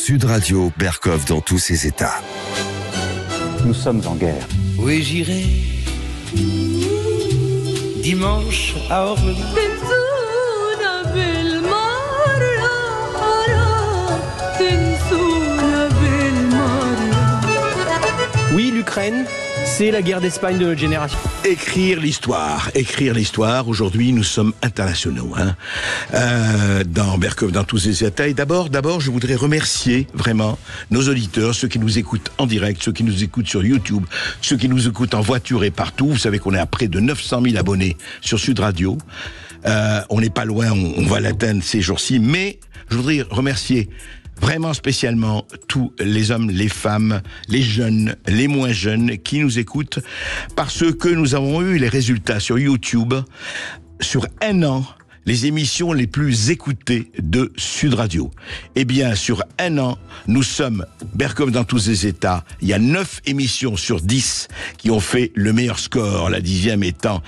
Sud Radio, Berkov dans tous ses états. Nous sommes en guerre. Oui, j'irai dimanche à Orléans. Oui, l'Ukraine, c'est la guerre d'Espagne de notre génération. Écrire l'histoire. Aujourd'hui, nous sommes internationaux, dans Berkov, dans tous ses états. Et d'abord, je voudrais remercier vraiment nos auditeurs, ceux qui nous écoutent en direct, ceux qui nous écoutent sur YouTube, ceux qui nous écoutent en voiture et partout. Vous savez qu'on est à près de 900 000 abonnés sur Sud Radio. On n'est pas loin, on va l'atteindre ces jours-ci. Mais je voudrais remercier vraiment spécialement tous les hommes, les femmes, les jeunes, les moins jeunes qui nous écoutent, parce que nous avons eu les résultats sur YouTube sur un an, les émissions les plus écoutées de Sud Radio. Eh bien, sur un an, nous sommes Berkov dans tous ses états. Il y a 9 émissions sur 10 qui ont fait le meilleur score, la 10e étant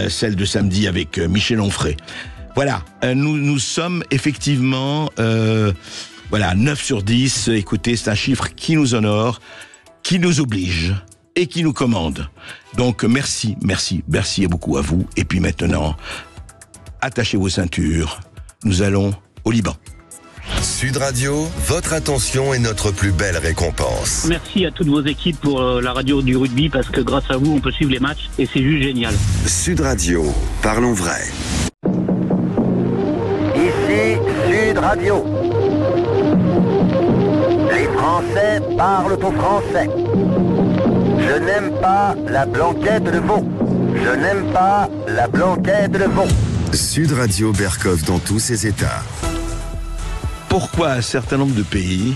celle de samedi avec Michel Onfray. Voilà, nous sommes effectivement... 9 sur 10, écoutez, c'est un chiffre qui nous honore, qui nous oblige et qui nous commande. Donc merci beaucoup à vous. Et puis maintenant, attachez vos ceintures, nous allons au Liban. Sud Radio, votre attention est notre plus belle récompense. Merci à toutes vos équipes pour la radio du rugby, parce que grâce à vous, on peut suivre les matchs et c'est juste génial. Sud Radio, parlons vrai. Ici Sud Radio. Les Français parlent au français. Je n'aime pas la blanquette de veau. Je n'aime pas la blanquette de veau. Sud Radio, Berkov dans tous ses états. Pourquoi un certain nombre de pays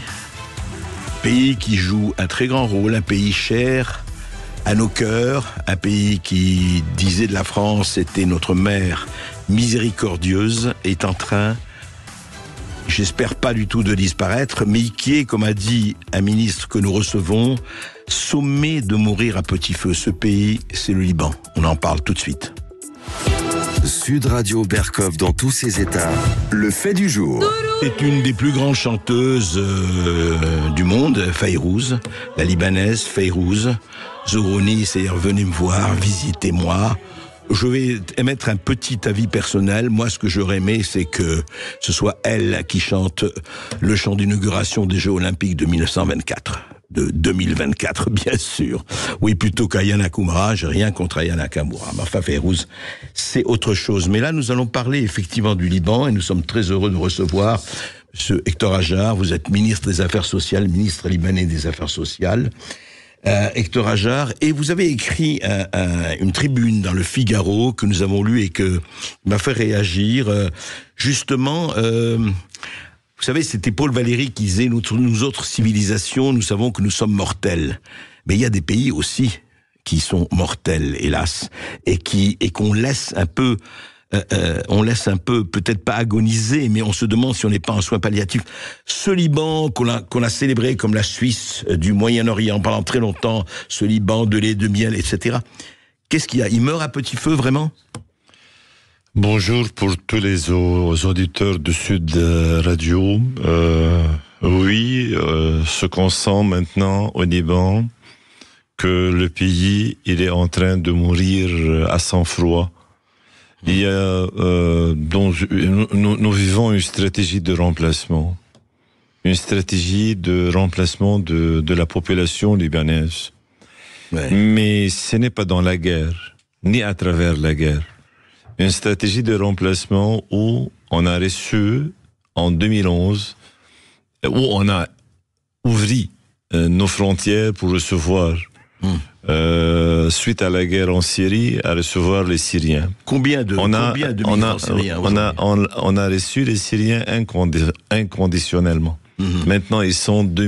qui jouent un très grand rôle, un pays cher à nos cœurs, un pays qui disait de la France c'était notre mère miséricordieuse, est en train, j'espère pas du tout de disparaître, mais qui est, comme a dit un ministre que nous recevons, sommé de mourir à petit feu. Ce pays, c'est le Liban. On en parle tout de suite. Sud Radio, Berkov dans tous ses états. Le fait du jour. C'est une des plus grandes chanteuses du monde, Fayrouz, la Libanaise Fayrouz. Zorouni, c'est-à-dire venez me voir, visitez-moi. Je vais émettre un petit avis personnel. Moi, ce que j'aurais aimé, c'est que ce soit elle qui chante le chant d'inauguration des Jeux Olympiques de 1924. De 2024, bien sûr. Oui, plutôt qu'Ayana Koumara, j'ai rien contre Ayana Koumara. Mais enfin, Fayrouz, c'est autre chose. Mais là, nous allons parler effectivement du Liban et nous sommes très heureux de recevoir M. Hector Hajar. Vous êtes ministre des Affaires sociales, ministre libanais des Affaires sociales. Hector Hajar, et vous avez écrit une tribune dans le Figaro que nous avons lu et que m'a fait réagir. Justement, vous savez, c'était Paul Valéry qui disait nous autres civilisations, nous savons que nous sommes mortels. Mais il y a des pays aussi qui sont mortels, hélas, et qu'on laisse un peu... peut-être pas agoniser, mais on se demande si on n'est pas en soins palliatifs. Ce Liban qu'on a célébré comme la Suisse du Moyen-Orient pendant très longtemps, ce Liban de lait, de miel, etc. Qu'est-ce qu'il y a? Il meurt à petit feu, vraiment? Bonjour pour tous les auditeurs de Sud Radio. Oui, ce qu'on sent maintenant au Liban, que le pays, il est en train de mourir à sang-froid. Il y a, nous vivons une stratégie de remplacement. Une stratégie de remplacement de la population libanaise. Ouais. Mais ce n'est pas dans la guerre, ni à travers la guerre. Une stratégie de remplacement où on a reçu, en 2011, où on a ouvert nos frontières pour recevoir suite à la guerre en Syrie, à recevoir les Syriens. Combien de migrants syriens on a reçu les Syriens inconditionnellement. Maintenant, ils sont 2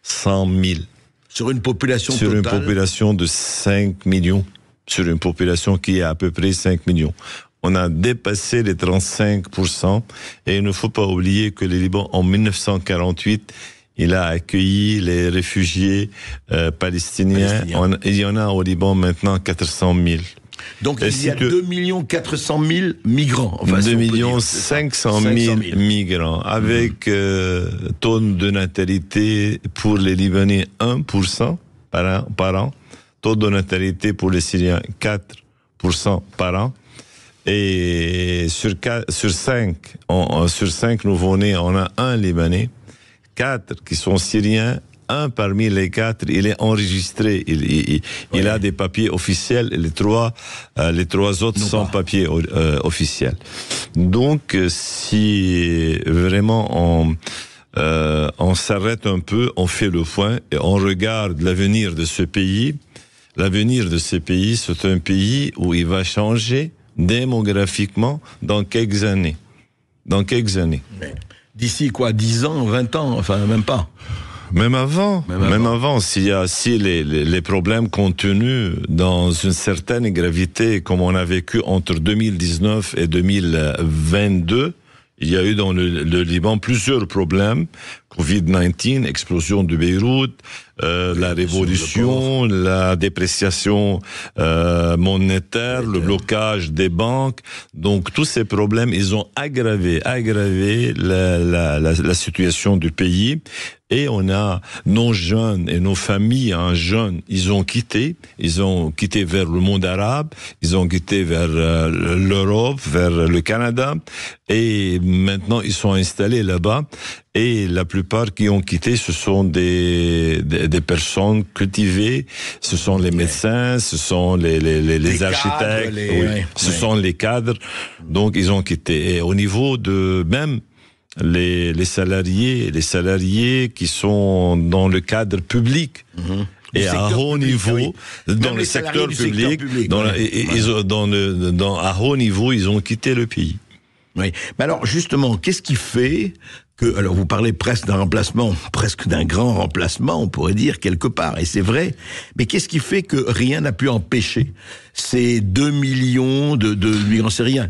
100 000. Sur une population totale? Sur une population de 5 millions. Sur une population qui est à peu près 5 millions. On a dépassé les 35%. Et il ne faut pas oublier que le Liban, en 1948, il a accueilli les réfugiés palestiniens. Il y en a au Liban maintenant 400 000. Donc il y a 2 400 000 migrants. Enfin, 2 500 000 migrants, avec taux de natalité pour les Libanais 1% par an, taux de natalité pour les Syriens 4% par an. Et sur 5 nouveau-nés, on a un Libanais, 4 qui sont Syriens. Un parmi les 4, il est enregistré. Il a des papiers officiels. Et les trois autres sans papiers officiels. Donc, si vraiment on s'arrête un peu, on fait le point et on regarde l'avenir de ce pays. L'avenir de ce pays, c'est un pays où il va changer démographiquement dans quelques années. D'ici quoi, 10 ans, 20 ans, enfin même pas. Même avant, si les problèmes contenus dans une certaine gravité, comme on a vécu entre 2019 et 2022, il y a eu dans le Liban plusieurs problèmes. Covid-19, explosion de Beyrouth, la révolution, la dépréciation monétaire, le blocage des banques. Donc tous ces problèmes, ils ont aggravé la situation du pays. Et on a nos jeunes et nos familles jeunes, ils ont quitté vers le monde arabe, ils ont quitté vers l'Europe, vers le Canada, et maintenant ils sont installés là-bas. Et la plupart qui ont quitté, ce sont des personnes cultivées, ce sont les médecins, ce sont les architectes, cadres, sont les cadres. Donc ils ont quitté. Et au niveau de même les salariés qui sont dans le cadre public. Et à haut niveau, dans le secteur public, à haut niveau, ils ont quitté le pays. Oui. Mais alors, justement, qu'est-ce qui fait que, alors vous parlez presque d'un grand remplacement, on pourrait dire, quelque part, et c'est vrai, mais qu'est-ce qui fait que rien n'a pu empêcher ces 2 millions de migrants syriens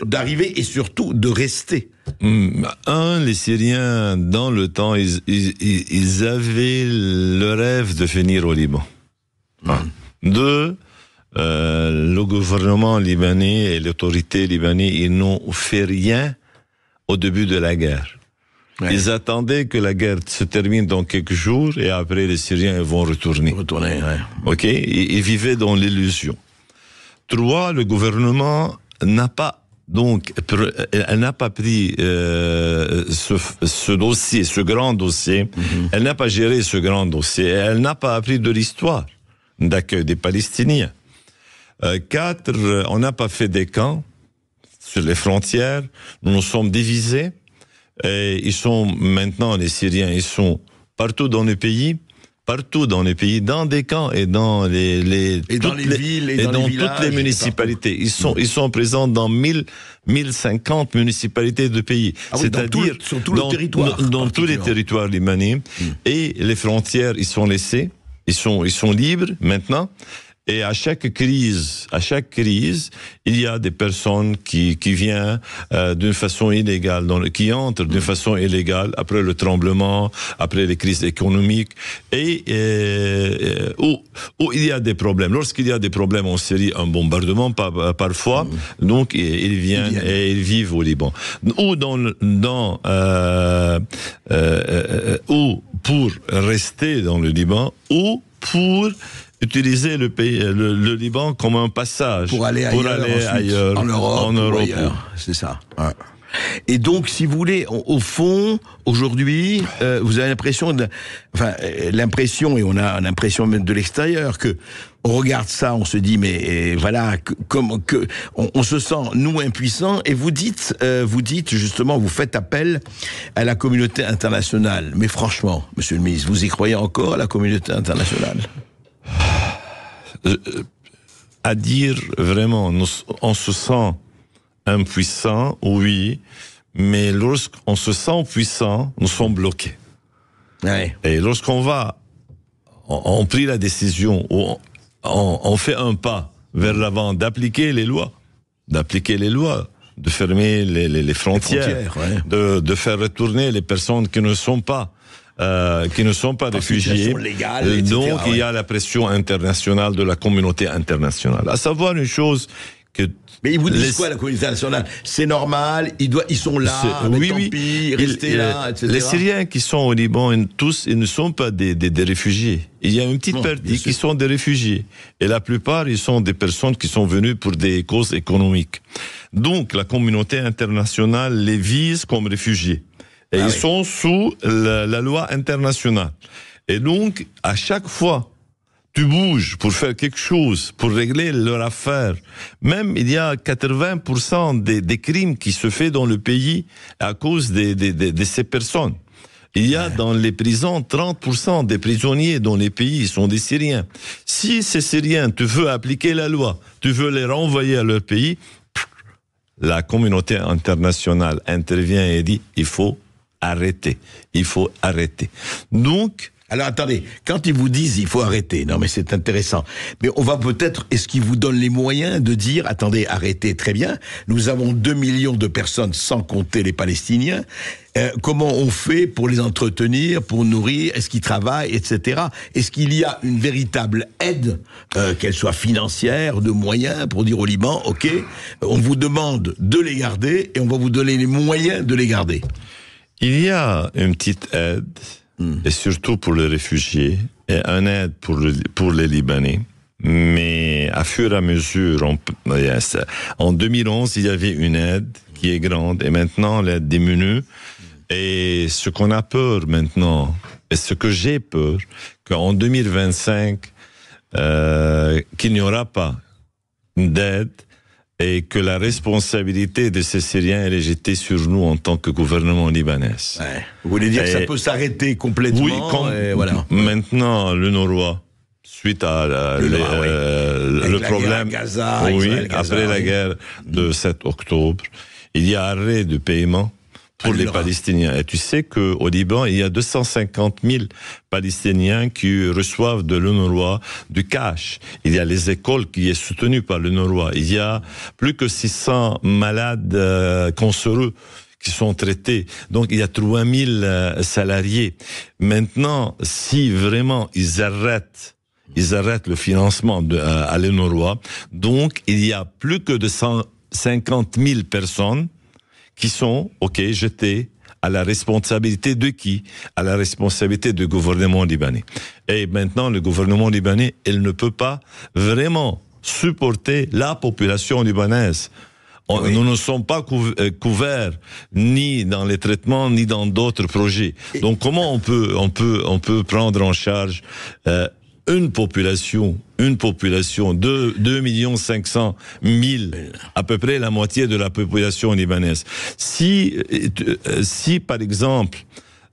d'arriver et surtout de rester? Les Syriens, dans le temps, ils avaient le rêve de venir au Liban. 2, le gouvernement libanais et l'autorité libanaise, ils n'ont fait rien au début de la guerre. Ouais. Ils attendaient que la guerre se termine dans quelques jours et après les Syriens vont retourner. Ok, ils vivaient dans l'illusion. 3, le gouvernement n'a pas pris ce dossier, ce grand dossier. Elle n'a pas géré ce grand dossier. Elle n'a pas appris de l'histoire d'accueil des Palestiniens. 4, on n'a pas fait des camps sur les frontières. Nous nous sommes divisés. Et ils sont maintenant, les Syriens, ils sont partout dans le pays, dans des camps et dans les villes et dans toutes les municipalités. Ils sont présents dans 1050 municipalités de pays. C'est-à-dire sur tout le territoire. Dans tous les territoires libanais. Et les frontières, ils sont laissés. Ils sont libres maintenant. Et à chaque crise, il y a des personnes qui viennent d'une façon illégale, qui entrent d'une façon illégale après le tremblement, après les crises économiques, et où il y a des problèmes. Lorsqu'il y a des problèmes en Syrie, un bombardement parfois, donc ils viennent et ils vivent au Liban. Ou ou pour rester dans le Liban, ou pour utiliser le Liban comme un passage pour aller ailleurs en Europe. Ailleurs. C'est ça. Ouais. Et donc, si vous voulez, au fond, aujourd'hui, vous avez l'impression, et on a l'impression même de l'extérieur, que on regarde ça, on se dit, mais voilà, on se sent nous impuissants. Et vous dites justement, vous faites appel à la communauté internationale. Mais franchement, Monsieur le Ministre, vous y croyez encore à la communauté internationale? À dire vraiment, on se sent impuissant, oui, mais lorsqu'on se sent puissant, nous sommes bloqués. Ouais. Et lorsqu'on on prit la décision, on fait un pas vers l'avant d'appliquer les lois, de fermer les frontières, de faire retourner les personnes qui ne sont pas qui ne sont pas réfugiés. Légale, etc., donc il y a la pression internationale de la communauté internationale. À savoir une chose que mais ils vous disent quoi, la communauté internationale? C'est normal, ils sont là, mais tant pis, restez là, etc. Les Syriens qui sont au Liban, ils ne sont pas des réfugiés. Il y a une petite partie qui sont des réfugiés. Et la plupart, ils sont des personnes qui sont venues pour des causes économiques. Donc, la communauté internationale les vise comme réfugiés. Et ils sont sous la loi internationale. Et donc, à chaque fois, tu bouges pour faire quelque chose, pour régler leur affaire. Même, il y a 80% des crimes qui se font dans le pays à cause de ces personnes. Il y a dans les prisons 30% des prisonniers dans les pays sont des Syriens. Si ces Syriens, tu veux appliquer la loi, tu veux les renvoyer à leur pays, la communauté internationale intervient et dit, il faut arrêter. Il faut arrêter. Donc, alors attendez, quand ils vous disent il faut arrêter, non mais c'est intéressant, mais on va peut-être, est-ce qu'ils vous donnent les moyens de dire, attendez, arrêtez, très bien, nous avons 2 millions de personnes sans compter les Palestiniens, comment on fait pour les entretenir, pour nourrir, est-ce qu'ils travaillent, etc. Est-ce qu'il y a une véritable aide, qu'elle soit financière, de moyens, pour dire au Liban, ok, on vous demande de les garder et on va vous donner les moyens de les garder? Il y a une petite aide, et surtout pour les réfugiés, et une aide pour les Libanais. Mais à fur et à mesure, en 2011, il y avait une aide qui est grande, et maintenant l'aide diminue. Et ce qu'on a peur maintenant, et ce que j'ai peur, qu'en 2025, qu'il n'y aura pas d'aide, et que la responsabilité de ces Syriens elle est jetée sur nous en tant que gouvernement libanais. Ouais. Vous voulez dire que ça peut s'arrêter complètement? Oui, voilà. Maintenant, l'UNRWA, suite à le problème, Gaza, après la guerre de 7 octobre, il y a arrêt de paiement pour les Palestiniens. Et tu sais qu'au Liban, il y a 250 000 Palestiniens qui reçoivent de l'UNRWA du cash. Il y a les écoles qui sont soutenues par l'UNRWA. Il y a plus que 600 malades cancéreux qui sont traités. Donc, il y a 3 000 salariés. Maintenant, si vraiment ils arrêtent le financement à l'UNRWA, donc il y a plus que de 150 000 personnes qui sont, jetées à la responsabilité de qui? À la responsabilité du gouvernement libanais. Et maintenant, le gouvernement libanais, il ne peut pas vraiment supporter la population libanaise. Nous ne sommes pas couverts ni dans les traitements ni dans d'autres projets. Donc comment on peut prendre en charge une population de 2 500 000, à peu près la moitié de la population libanaise. Si par exemple,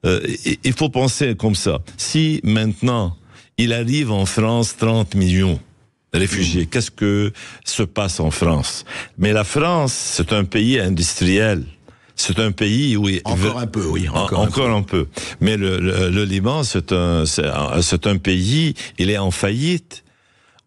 il faut penser comme ça, si maintenant il arrive en France 30 millions de réfugiés, qu'est-ce que se passe en France? Mais la France, c'est un pays industriel. C'est un pays où encore un peu. Mais le Liban, c'est un pays, il est en faillite.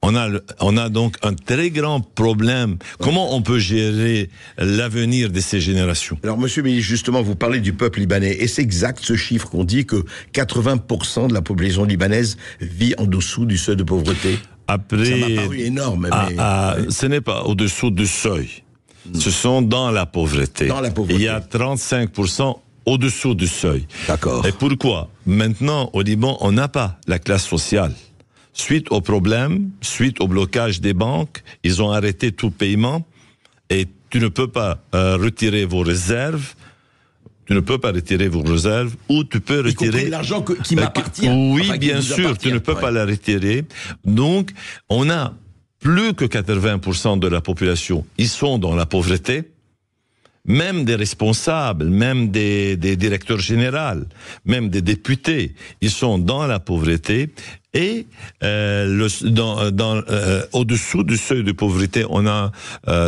On a donc un très grand problème. Comment on peut gérer l'avenir de ces générations? Alors, monsieur le ministre, justement, vous parlez du peuple libanais. Et c'est exact ce chiffre qu'on dit que 80% de la population libanaise vit en dessous du seuil de pauvreté. Après, ça m'a paru énorme. Ce n'est pas au-dessous du seuil. Ce sont dans la pauvreté. Il y a 35% au-dessous du seuil. D'accord. Et pourquoi? Maintenant, au Liban, on n'a pas la classe sociale. Suite au problème, suite au blocage des banques, ils ont arrêté tout paiement et tu ne peux pas retirer vos réserves. Tu ne peux pas retirer vos réserves ou tu peux retirer l'argent qui m'appartient. Oui, enfin, bien sûr, tu ne peux pas la retirer. Donc, on a plus que 80% de la population, ils sont dans la pauvreté. Même des responsables, même des directeurs généraux, même des députés, ils sont dans la pauvreté. Et au-dessous du seuil de pauvreté,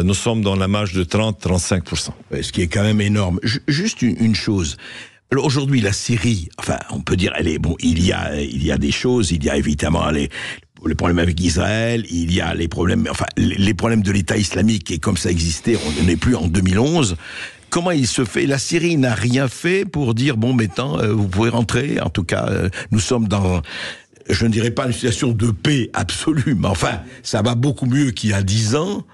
nous sommes dans la marge de 30-35%. Ce qui est quand même énorme. Juste une chose. Alors aujourd'hui, la Syrie, enfin, on peut dire, il y a des choses, il y a évidemment les problèmes avec Israël, il y a les problèmes de l'État islamique, et comme ça existait, on n'est plus en 2011. comment il se fait? La Syrie n'a rien fait pour dire, bon, maintenant, vous pouvez rentrer. En tout cas, nous sommes dans, je ne dirais pas une situation de paix absolue, mais enfin, ça va beaucoup mieux qu'il y a 10 ans.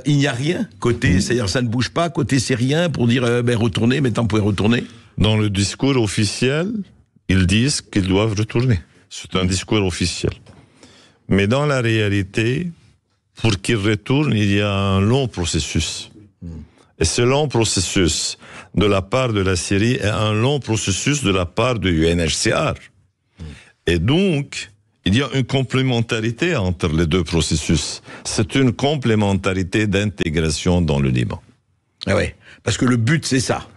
Il n'y a rien côté, c'est-à-dire ça ne bouge pas côté syrien pour dire, retournez, maintenant vous pouvez retourner. Dans le discours officiel, ils disent qu'ils doivent retourner. C'est un discours officiel. Mais dans la réalité, pour qu'ils retournent, il y a un long processus. Et ce long processus de la part de la Syrie est un long processus de la part de UNHCR. Et donc, il y a une complémentarité entre les deux processus. C'est une complémentarité d'intégration dans le Liban. Ah ouais, parce que le but c'est ça.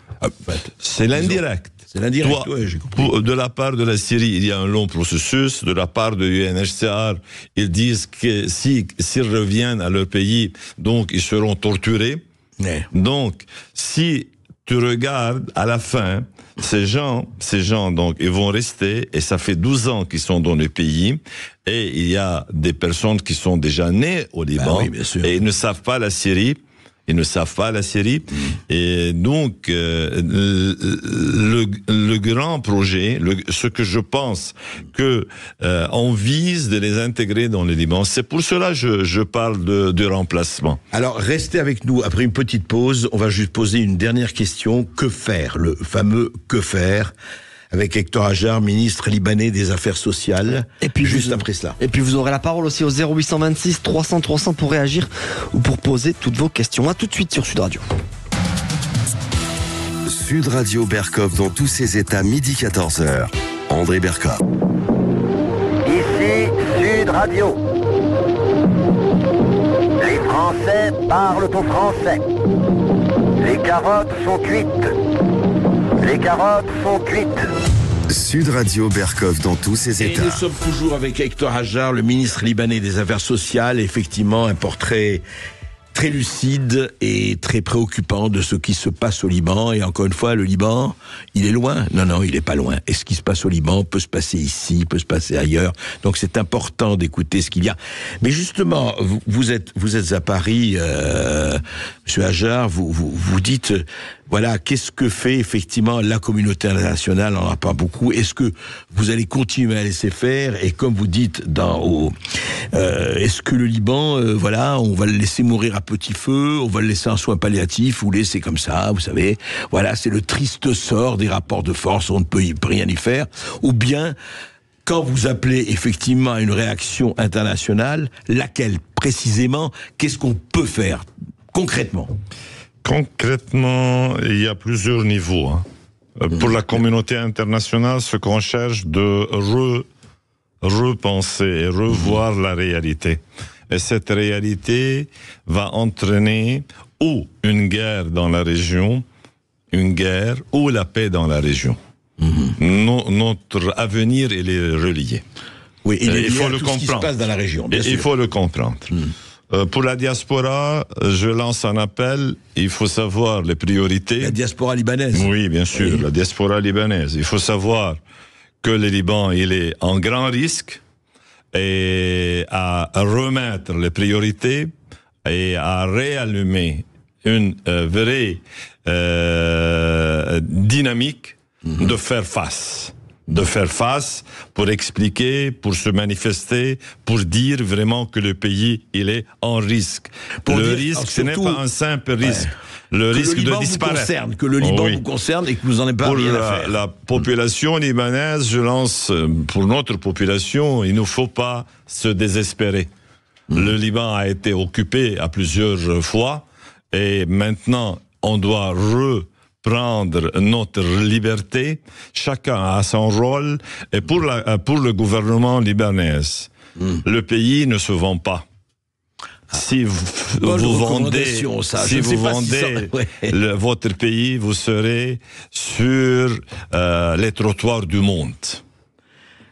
C'est l'indirect. C'est l'indirect, ouais, j'ai compris. De la part de la Syrie, il y a un long processus. De la part de UNHCR, ils disent que s'ils reviennent à leur pays, donc ils seront torturés. Ouais. Donc, si tu regardes à la fin, ces gens, donc, ils vont rester, et ça fait 12 ans qu'ils sont dans le pays, et il y a des personnes qui sont déjà nées au Liban, oui, bien sûr. et ils ne savent pas la Syrie. Et donc le grand projet, ce que je pense que on vise de les intégrer dans le Liban, c'est pour cela que je parle de remplacement. Alors restez avec nous après une petite pause, on va juste poser une dernière question. Que faire, le fameux que faire, avec Hector Hajar, ministre libanais des Affaires sociales, et puis juste après cela. Et puis vous aurez la parole aussi au 0826 300 300 pour réagir ou pour poser toutes vos questions. À tout de suite sur Sud Radio. Sud Radio Berkov dans tous ses états, midi 14h. André Berkov. Ici Sud Radio. Les Français parlent au français. Les carottes sont cuites. Les carottes sont cuites. Sud Radio Berkov dans tous ses états. Et nous sommes toujours avec Hector Hajar, le ministre libanais des Affaires sociales. Effectivement, un portrait très lucide et très préoccupant de ce qui se passe au Liban. Et encore une fois, le Liban, il est loin. Non, il n'est pas loin. Et ce qui se passe au Liban peut se passer ici, peut se passer ailleurs. Donc c'est important d'écouter ce qu'il y a. Mais justement, vous êtes à Paris, Monsieur Hajar, vous dites, voilà, qu'est-ce que fait effectivement la communauté internationale? On n'en a pas beaucoup. Est-ce que vous allez continuer à laisser faire? Et comme vous dites est-ce que le Liban, voilà, on va le laisser mourir à petit feu, on va le laisser en soins palliatifs, ou laisser comme ça, vous savez, voilà, c'est le triste sort des rapports de force, on ne peut rien y faire. Ou bien, quand vous appelez effectivement à une réaction internationale, laquelle précisément, qu'est-ce qu'on peut faire concrètement? Concrètement, il y a plusieurs niveaux. Pour la communauté internationale, ce qu'on cherche de repenser et revoir la réalité. Et cette réalité va entraîner ou une guerre dans la région, ou la paix dans la région. Notre avenir, il est relié. Oui, il faut le comprendre. Ce qui se passe dans la région. Bien sûr. Il faut le comprendre. Pour la diaspora, je lance un appel. Il faut savoir les priorités. La diaspora libanaise. Oui, bien sûr, oui. La diaspora libanaise. Il faut savoir que le Liban, il est en grand risque et à remettre les priorités et à réallumer une vraie dynamique de faire face. De faire face pour expliquer, pour se manifester, pour dire vraiment que le pays, il est en risque. Le risque, ce n'est pas un simple risque. Le risque de disparaître. Que le Liban vous concerne et que vous n'en avez pas rien à faire. Pour la population libanaise, je lance, pour notre population, il ne faut pas se désespérer. Le Liban a été occupé à plusieurs fois et maintenant, on doit reprendre notre liberté. Chacun a son rôle. Et pour le gouvernement libanais, le pays ne se vend pas. Si vous vendez votre pays, vous serez sur les trottoirs du monde.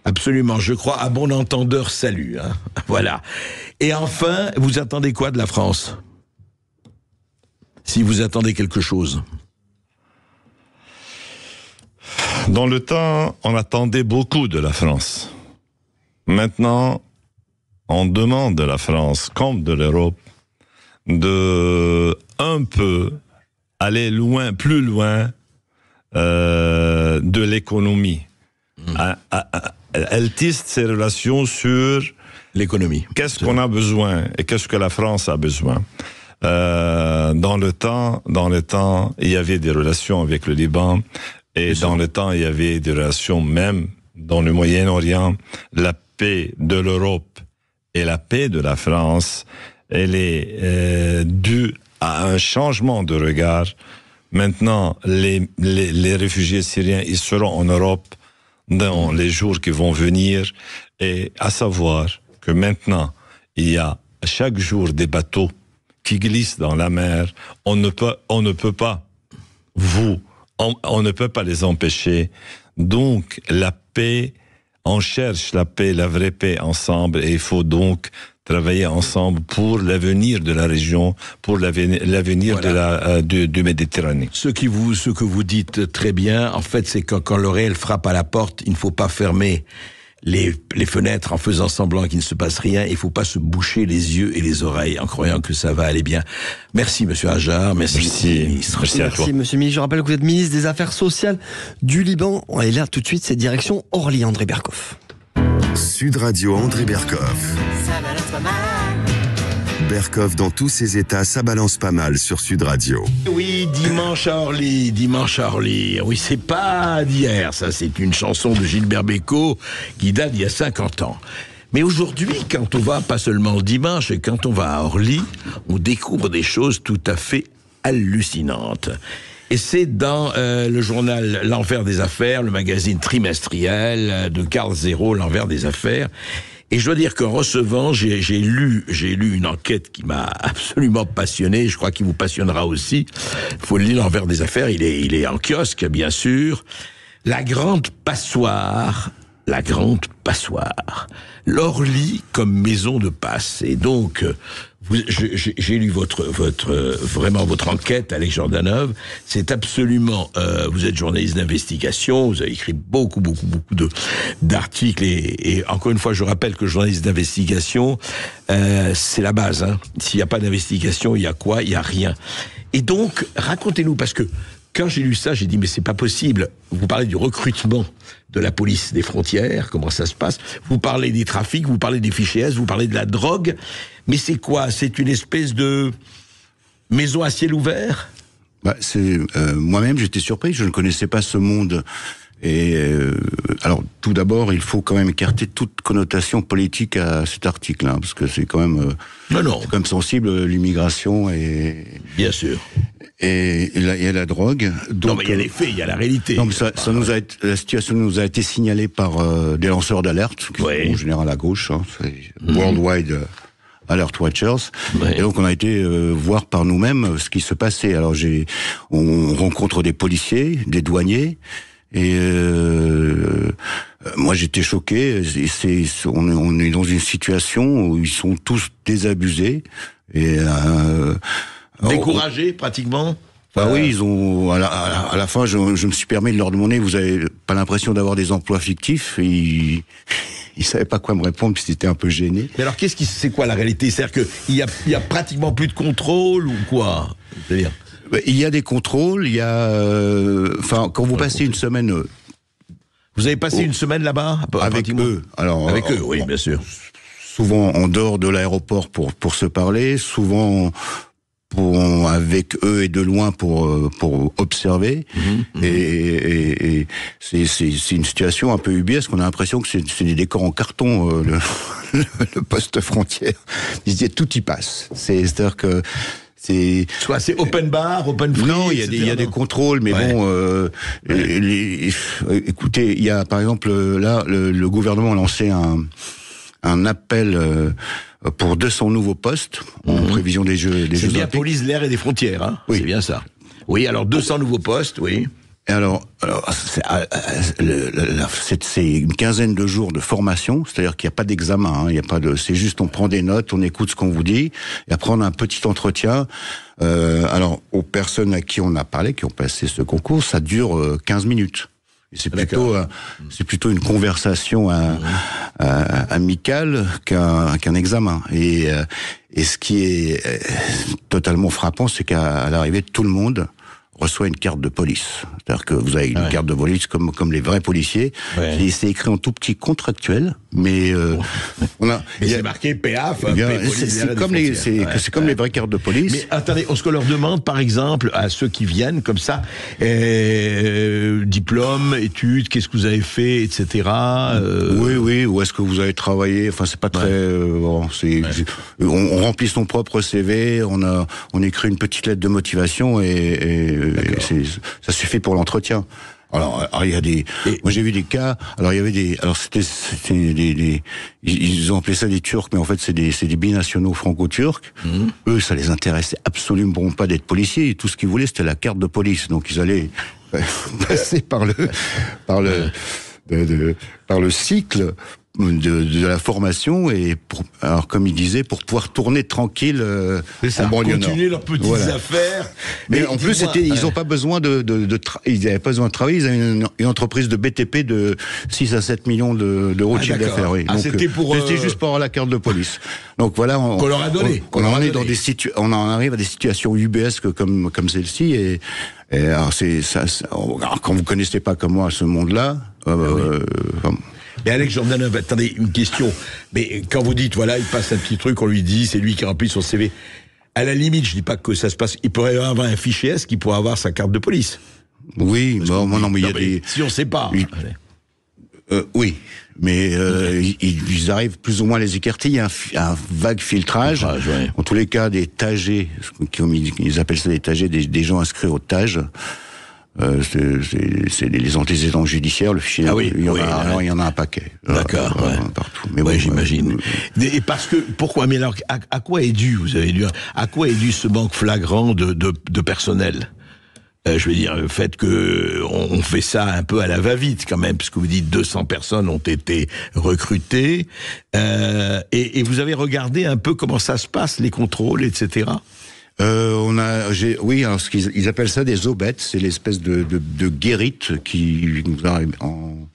Absolument, je crois, à bon entendeur, salut. Voilà. Et enfin, vous attendez quoi de la France? Si vous attendez quelque chose. Dans le temps, on attendait beaucoup de la France. Maintenant, on demande de la France, comme de l'Europe, de un peu aller loin, plus loin de l'économie. Elle tisse ses relations sur l'économie. Qu'est-ce qu'on a besoin et qu'est-ce que la France a besoin. Dans le temps, il y avait des relations avec le Liban et dans le temps, il y avait des relations même dans le Moyen-Orient. La paix de l'Europe et la paix de la France, elle est due à un changement de regard. Maintenant, les réfugiés syriens, ils seront en Europe dans les jours qui vont venir, et à savoir que maintenant, il y a chaque jour des bateaux qui glissent dans la mer. On ne peut pas les empêcher. Donc, la paix, on cherche la paix, la vraie paix ensemble, et il faut donc travailler ensemble pour l'avenir de la région, pour l'avenir du Méditerranée. Ce que vous dites très bien, en fait, c'est que quand le réel frappe à la porte, il ne faut pas fermer les fenêtres en faisant semblant qu'il ne se passe rien. Il ne faut pas se boucher les yeux et les oreilles en croyant que ça va aller bien. Merci, Monsieur Hajar. Merci, ministre. Merci à toi. Merci, Monsieur le ministre. Je rappelle que vous êtes ministre des Affaires sociales du Liban. Et là, tout de suite, c'est direction Orly, André Berkoff. Sud Radio, André Berkoff. Berkoff, dans tous ses états, ça balance pas mal sur Sud Radio. Oui, dimanche à Orly. Oui, c'est pas d'hier, ça, c'est une chanson de Gilbert Bécaud qui date d'il y a 50 ans. Mais aujourd'hui, quand on va, pas seulement le dimanche, quand on va à Orly, on découvre des choses tout à fait hallucinantes. Et c'est dans le journal L'Envers des Affaires, le magazine trimestriel de Carl Zéro, L'Envers des Affaires. Et je dois dire qu'en recevant, j'ai lu une enquête qui m'a absolument passionné. Je crois qu'il vous passionnera aussi. Il faut le lire, L'Envers des Affaires. Il est en kiosque, bien sûr. La grande passoire. L'Orly comme maison de passe. Et donc, j'ai lu vraiment votre enquête, Alex Jordanov. C'est absolument, vous êtes journaliste d'investigation, vous avez écrit beaucoup d'articles et encore une fois, je rappelle que journaliste d'investigation, c'est la base, hein. S'il n'y a pas d'investigation, il y a quoi? Il y a rien. Et donc, racontez-nous, parce que quand j'ai lu ça, j'ai dit, mais c'est pas possible. Vous parlez du recrutement de la police des frontières, comment ça se passe. Vous parlez des trafics, vous parlez des fichiers S, vous parlez de la drogue. Mais c'est quoi? C'est une espèce de maison à ciel ouvert? Moi-même, j'étais surpris, je ne connaissais pas ce monde. Et alors, tout d'abord, il faut quand même écarter toute connotation politique à cet article, hein, parce que c'est quand même, c'est quand même sensible, l'immigration et... Bien sûr. Et il y a la drogue. Donc, non, mais il y a les faits, il y a la réalité. Donc la situation nous a été signalée par des lanceurs d'alerte, qui sont en général à gauche, hein, Worldwide Alert Watchers. Et donc on a été voir par nous-mêmes ce qui se passait. Alors on rencontre des policiers, des douaniers, et moi j'étais choqué. On est dans une situation où ils sont tous désabusés et découragés pratiquement. Bah oui, ils ont à la fin, je me suis permis de leur demander, vous avez pas l'impression d'avoir des emplois fictifs? Et ils savaient pas quoi me répondre, puis c'était un peu gêné. Mais alors c'est quoi la réalité? C'est-à-dire qu'il y a pratiquement plus de contrôle ou quoi? C'est-à-dire, il y a des contrôles, il y a quand vous passez une semaine. Vous avez passé une semaine là-bas avec eux. Alors avec eux, oui, bien sûr. Souvent en dehors de l'aéroport pour se parler, souvent avec eux et de loin pour observer. Et c'est une situation un peu ubuesque. On a l'impression que c'est des décors en carton, le poste frontière. Ils disaient tout y passe. C'est-à-dire que c'est open bar, open free. Non, il y a des contrôles, mais bon. Écoutez, il y a par exemple là le gouvernement a lancé un appel pour 200 nouveaux postes en prévision des Jeux. C'est bien police, l'air et des frontières, hein. Oui. C'est bien ça. Oui, alors 200 nouveaux postes, oui. Et alors c'est une quinzaine de jours de formation, c'est-à-dire qu'il n'y a pas d'examen, hein, il y a pas de, c'est juste on prend des notes, on écoute ce qu'on vous dit, et après on a un petit entretien. Alors aux personnes à qui on a parlé, qui ont passé ce concours, ça dure 15 minutes. Et c'est plutôt une conversation amicale qu'un examen. Et ce qui est totalement frappant, c'est qu'à l'arrivée, tout le monde reçoit une carte de police. C'est-à-dire que vous avez une carte de police comme les vrais policiers. Et c'est écrit en tout petit contractuel, mais on a. Mais c'est marqué PAF. C'est comme les vraies cartes de police. Mais attendez, ce qu'on leur demande, par exemple, à ceux qui viennent comme ça, diplôme, études, qu'est-ce que vous avez fait, etc. Oui, où est-ce que vous avez travaillé. Enfin, c'est pas très. On remplit son propre CV, on écrit une petite lettre de motivation et ça suffit pour l'entretien. Alors il y a moi j'ai vu des cas. Alors il y avait ils ont appelé ça des Turcs, mais en fait c'est des binationaux franco-turcs. Eux, ça les intéressait absolument pas d'être policiers. Et tout ce qu'ils voulaient, c'était la carte de police. Donc ils allaient passer par le cycle de la formation alors comme il disait, pour pouvoir tourner tranquille en banlieue nord. Continuer leurs petites affaires. Mais en plus, ils n'ont pas besoin ils n'avaient pas besoin de travailler. Ils avaient une entreprise de BTP de 6 à 7 millions d'euros de chiffre d'affaires. Oui. Donc, c'était juste pour avoir la carte de police. Donc voilà, qu'on leur a donné. On en arrive à des situations ubuesques comme celle-ci et alors quand vous connaissez pas comme moi ce monde-là. Mais Alex Jordan, attendez, une question. Mais quand vous dites, voilà, il passe un petit truc, on lui dit, c'est lui qui remplit son CV. À la limite, je dis pas que ça se passe. Il pourrait avoir un fichier S qui pourrait avoir sa carte de police. Oui, non, mais il y a des. Si on sait pas. Oui, mais ils arrivent plus ou moins à les écarter. Il y a un vague filtrage. En tous les cas, des tagés, ils appellent ça des tagés, des gens inscrits au TAGE. C'est les antécédents judiciaires, le fichier. Il y en a un paquet. D'accord. Partout. Mais j'imagine. Et parce que pourquoi? Mais alors, à quoi est dû? Vous avez dit, à quoi est dû ce manque flagrant de personnel? Je veux dire, le fait que on fait ça un peu à la va-vite quand même, puisque vous dites 200 personnes ont été recrutées, et vous avez regardé un peu comment ça se passe, les contrôles, etc. Alors ils appellent ça des aubettes, c'est l'espèce de guérite qui vous arrive en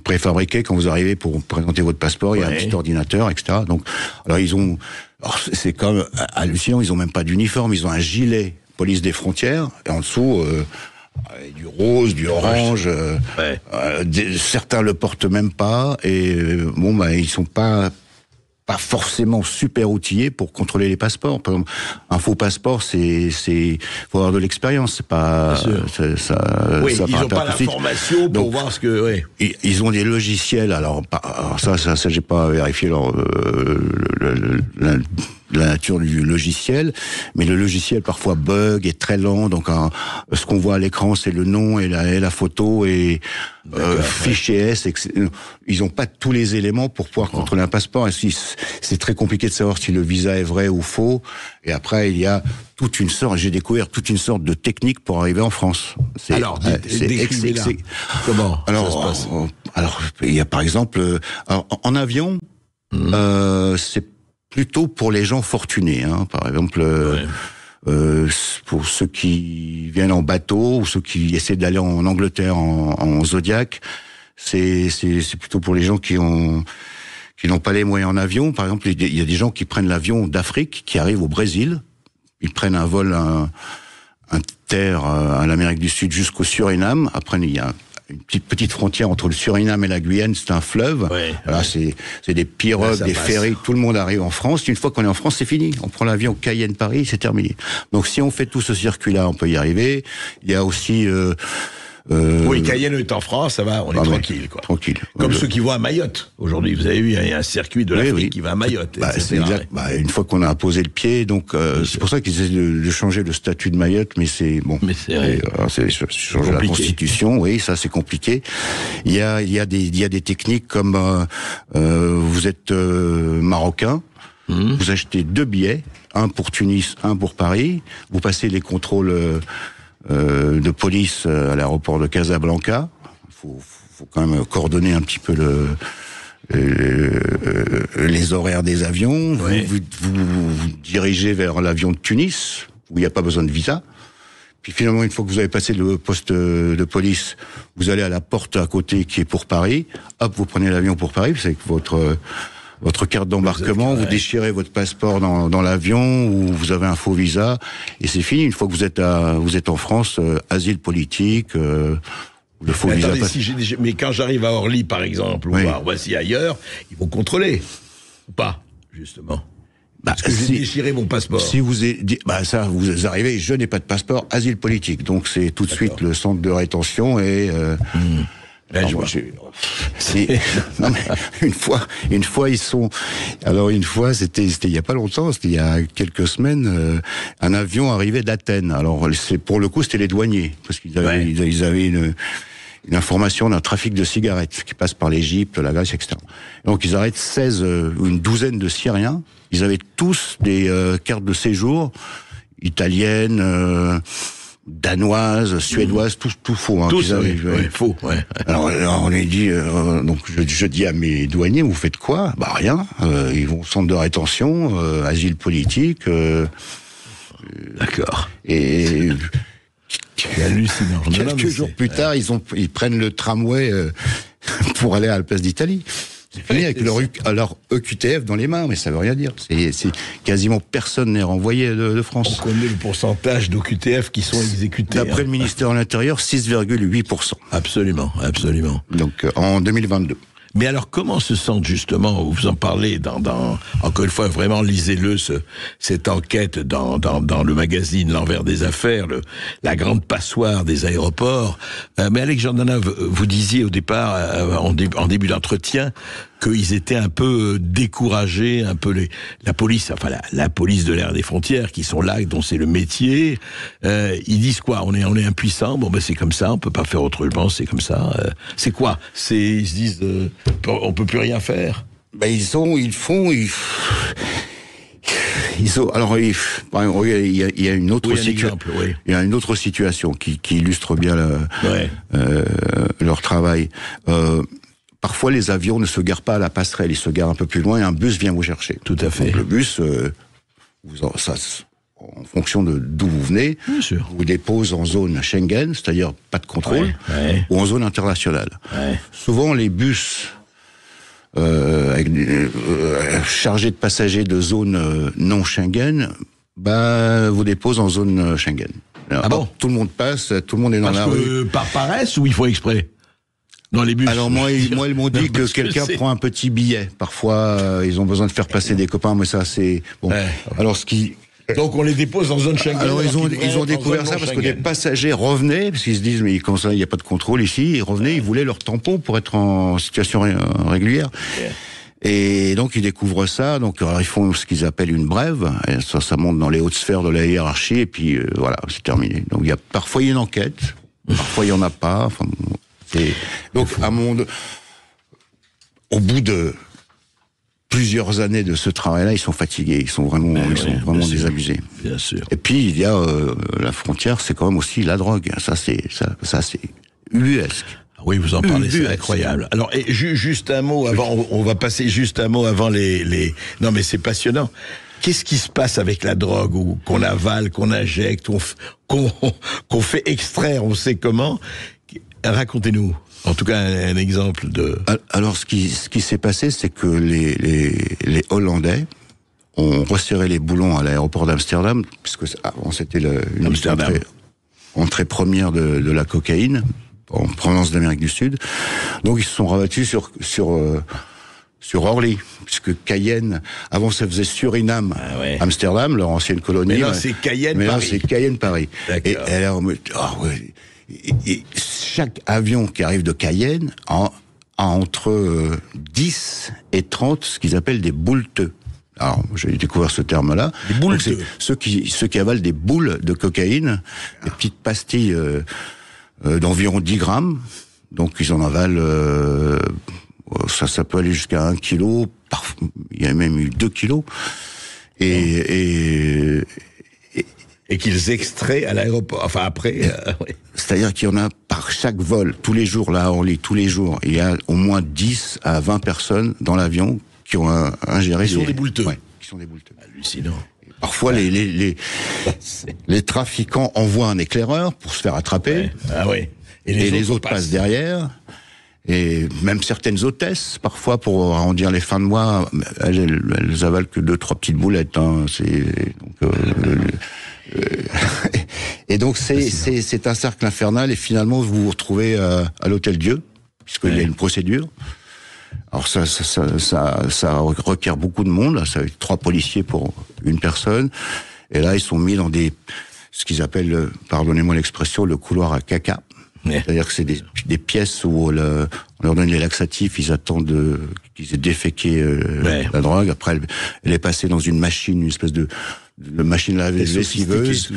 préfabriqué quand vous arrivez pour présenter votre passeport. Il y a un petit ordinateur, etc. Donc, c'est comme hallucinant. Ils ont même pas d'uniforme, ils ont un gilet police des frontières et en dessous du rose, du orange. Certains le portent même pas et ils sont pas forcément super outillés pour contrôler les passeports. Par exemple, un faux passeport, faut avoir de l'expérience. C'est pas, ils n'ont pas la formation pour voir ce que, Ils ont des logiciels. Alors ça, j'ai pas vérifié la nature du logiciel, mais le logiciel parfois bug, est très lent, donc ce qu'on voit à l'écran c'est le nom et la photo et fichier S, ils n'ont pas tous les éléments pour pouvoir contrôler un passeport, et c'est très compliqué de savoir si le visa est vrai ou faux, et après il y a j'ai découvert toute une sorte de technique pour arriver en France. Comment ça se passe? Alors, il y a par exemple, en avion, c'est plutôt pour les gens fortunés, par exemple, pour ceux qui viennent en bateau ou ceux qui essaient d'aller en Angleterre en Zodiac, c'est plutôt pour les gens qui n'ont pas les moyens en avion. Par exemple, il y a des gens qui prennent l'avion d'Afrique, qui arrivent au Brésil, ils prennent un vol inter à l'Amérique du Sud jusqu'au Suriname. Après, il y a une petite frontière entre le Suriname et la Guyane, c'est un fleuve. C'est des pirogues, des ferries, tout le monde arrive en France. Une fois qu'on est en France, c'est fini. On prend l'avion Cayenne-Paris, c'est terminé. Donc si on fait tout ce circuit-là, on peut y arriver. Il y a aussi... Cayenne est en France, ça va, on est tranquille, quoi. Tranquille. Comme ceux qui vont à Mayotte. Aujourd'hui, vous avez vu, il y a un circuit de l'Afrique qui va à Mayotte. C'est exact. Une fois qu'on a posé le pied, donc c'est pour ça qu'ils essaient de changer le statut de Mayotte, mais c'est bon. Mais c'est changer la Constitution, oui, ça c'est compliqué. Il y a des techniques comme vous êtes marocain. Vous achetez 2 billets, un pour Tunis, un pour Paris. Vous passez les contrôles de police à l'aéroport de Casablanca. Faut quand même coordonner un petit peu les horaires des avions. Vous dirigez vers l'avion de Tunis, où il n'y a pas besoin de visa. Puis finalement, une fois que vous avez passé le poste de police, vous allez à la porte à côté qui est pour Paris. Hop, vous prenez l'avion pour Paris, c'est avec votre carte d'embarquement, vous déchirez votre passeport dans l'avion, ou vous avez un faux visa, et c'est fini. Une fois que vous êtes en France, asile politique, le faux visa. Attendez, mais quand j'arrive à Orly, par exemple, ou à Roissy ailleurs, ils vont contrôler. Ou pas, justement. Parce que j'ai déchiré mon passeport. Si vous vous arrivez, je n'ai pas de passeport, asile politique. Donc c'est tout de suite le centre de rétention et. Non mais une fois ils sont. Alors une fois c'était il y a pas longtemps, c'était il y a quelques semaines, un avion arrivait d'Athènes. Alors pour le coup c'était les douaniers parce qu'ils avaient ils avaient une information d'un trafic de cigarettes qui passe par l'Égypte, la Grèce, etc. Donc ils arrêtent une douzaine de Syriens. Ils avaient tous des cartes de séjour italiennes, danoises, suédoises, tout faux. Hein, tous faux. Ouais. Alors on les dit, donc je dis à mes douaniers, vous faites quoi ? Bah rien. Ils vont au centre de rétention, asile politique. D'accord. Et c'est hallucinant. Quelques jours plus tard, ils prennent le tramway pour aller à la place d'Italie. C'est fini avec leur EQTF dans les mains, mais ça veut rien dire. C'est quasiment personne n'est renvoyé de France. On connaît le pourcentage d'OQTF qui sont exécutés. D'après le ministère de l'Intérieur, 6,8%. Absolument. Donc en 2022. Mais alors, comment se sentent justement, vous en parlez encore une fois, vraiment, lisez-le, cette enquête dans le magazine L'Envers des Affaires, la grande passoire des aéroports. Mais Alex Jordana, vous disiez au départ, en début d'entretien, qu'ils étaient un peu découragés, un peu la police, enfin la police de l'air et des frontières, qui sont là, dont c'est le métier. Ils disent quoi ? On est impuissant. Bon, c'est comme ça. On peut pas faire autrement. C'est comme ça. C'est quoi ? Ils se disent, on peut plus rien faire. Alors, il y a une autre situation. Il y a une autre situation qui illustre bien leur travail. Parfois, les avions ne se garent pas à la passerelle, ils se garent un peu plus loin et un bus vient vous chercher. Tout à fait. Donc, le bus, en fonction d'où vous venez, vous dépose en zone Schengen, c'est-à-dire pas de contrôle, ou en zone internationale. Souvent, les bus chargés de passagers de zone non Schengen, vous déposent en zone Schengen. Alors, tout le monde passe, tout le monde est dans la rue. Par paresse ou ils font exprès ? Dans les bus. Alors moi ils m'ont dit que quelqu'un prend un petit billet. Parfois ils ont besoin de faire passer des copains, mais ça c'est bon. Alors donc on les dépose en zone Schengen. Alors ils ont découvert ça parce que des passagers revenaient, parce qu'ils se disent mais comment ça, il n'y a pas de contrôle ici. Ils revenaient, ils voulaient leur tampon pour être en situation régulière. Et donc ils découvrent ça. Donc alors, ils font ce qu'ils appellent une brève. Et ça monte dans les hautes sphères de la hiérarchie. Et puis voilà, c'est terminé. Donc parfois il y a une enquête, parfois il y en a pas. Enfin, donc, au bout de plusieurs années de ce travail-là, ils sont fatigués, ils sont vraiment désabusés. Bien sûr. Et puis il y a la frontière, c'est quand même aussi la drogue. Ça c'est ubuesque. Oui, vous en parlez, c'est incroyable. Alors, et juste un mot avant, on va passer juste un mot avant les. Non, mais c'est passionnant. Qu'est-ce qui se passe avec la drogue, ou qu'on avale, qu'on injecte, qu'on fait extraire, on sait comment? Racontez-nous, en tout cas, un exemple de... Alors, ce qui s'est passé, c'est que les Hollandais ont resserré les boulons à l'aéroport d'Amsterdam, puisque avant c'était une entrée première de la cocaïne, en provenance d'Amérique du Sud. Donc, ils se sont rabattus sur Orly, puisque Cayenne, avant ça faisait Suriname, Amsterdam, leur ancienne colonie. Mais là, c'est Cayenne, Paris. Mais là, c'est Cayenne, Paris. D'accord. Et alors, et chaque avion qui arrive de Cayenne a entre 10 et 30 ce qu'ils appellent des boulteux. Alors, j'ai découvert ce terme-là. Des boulteux. Ceux qui avalent des boules de cocaïne, des petites pastilles d'environ 10 grammes. Donc, ils en avalent... ça peut aller jusqu'à 1 kilo. Il y a même eu 2 kilos. Et qu'ils extraient à l'aéroport, enfin après... C'est-à-dire qu'il y en a par chaque vol, tous les jours, là à Orly, tous les jours, il y a au moins 10 à 20 personnes dans l'avion qui ont ingéré... Qui sont des boulteux. Ouais, qui sont des boulteux. Hallucinant. Et parfois, les trafiquants envoient un éclaireur pour se faire attraper. Ouais. Ah oui. Et les autres passent derrière. Et même certaines hôtesses, parfois, pour arrondir les fins de mois, elles avalent que 2-3 petites boulettes. Hein. Et donc c'est un cercle infernal. Et finalement, vous vous retrouvez à l'Hôtel-Dieu, puisqu'il y a une procédure. Alors ça requiert beaucoup de monde. Là, ça va être 3 policiers pour une personne. Et là, ils sont mis dans ce qu'ils appellent, pardonnez-moi l'expression, le couloir à caca. C'est-à-dire que c'est des pièces où on leur donne les laxatifs, ils attendent qu'ils aient déféqué la drogue. Après, elle est passée dans une machine, une espèce de machine lessiveuse.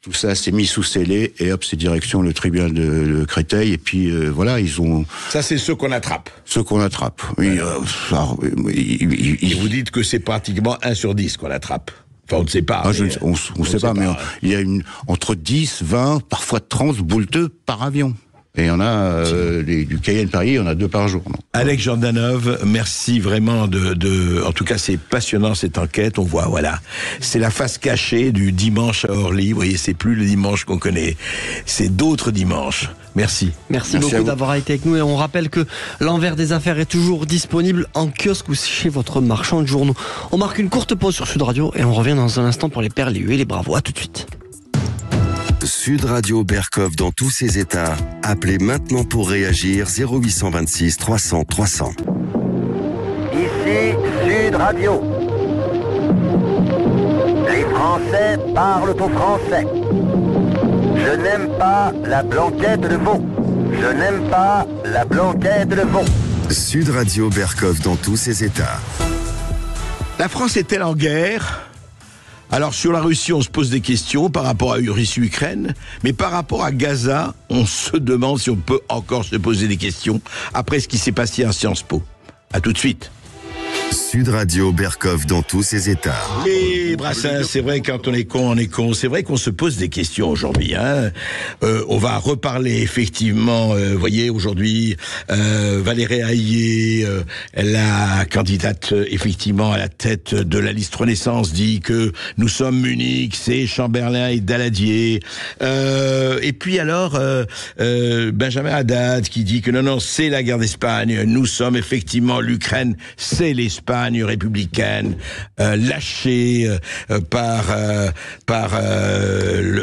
Tout ça s'est mis sous scellé et hop, c'est direction le tribunal de Créteil. Et puis voilà, ils ont. Ça, c'est ceux qu'on attrape. Ceux qu'on attrape. Oui. Et vous dites que c'est pratiquement 1 sur 10 qu'on attrape. Enfin, on ne sait pas. On ne sait pas, mais il y a entre 10, 20, parfois 30 boulteux par avion. Et il y en a du Cayenne-Paris, il y en a 2 par jour. Non. Alex Jordanov, merci vraiment en tout cas, c'est passionnant cette enquête. On voit, voilà, c'est la face cachée du dimanche à Orly. Vous voyez, c'est plus le dimanche qu'on connaît, c'est d'autres dimanches. Merci. Merci beaucoup d'avoir été avec nous et on rappelle que l'envers des affaires est toujours disponible en kiosque ou chez votre marchand de journaux. On marque une courte pause sur Sud Radio et on revient dans un instant pour les perles, les huées et les bravos. À tout de suite. Sud Radio Berkov dans tous ses états. Appelez maintenant pour réagir 0826 300 300. Ici Sud Radio. Les Français parlent au français. Je n'aime pas la blanquette de veau. Je n'aime pas la blanquette de veau. Sud Radio Berkov dans tous ses états. La France est-elle en guerre ? Alors sur la Russie, on se pose des questions par rapport à Russie-Ukraine, mais par rapport à Gaza, on se demande si on peut encore se poser des questions après ce qui s'est passé à Sciences Po. À tout de suite. Sud Radio Berkov dans tous ses états. Et Brassens, c'est vrai, quand on est con, on est con. C'est vrai qu'on se pose des questions aujourd'hui. Hein. On va reparler effectivement, voyez, aujourd'hui, Valérie Hayé, la candidate effectivement à la tête de la liste Renaissance, dit que nous sommes uniques, c'est Chamberlain et Daladier. Et puis alors, Benjamin Haddad qui dit que non, c'est la guerre d'Espagne. Nous sommes effectivement l'Ukraine, c'est l'Espagne républicaine, lâchée par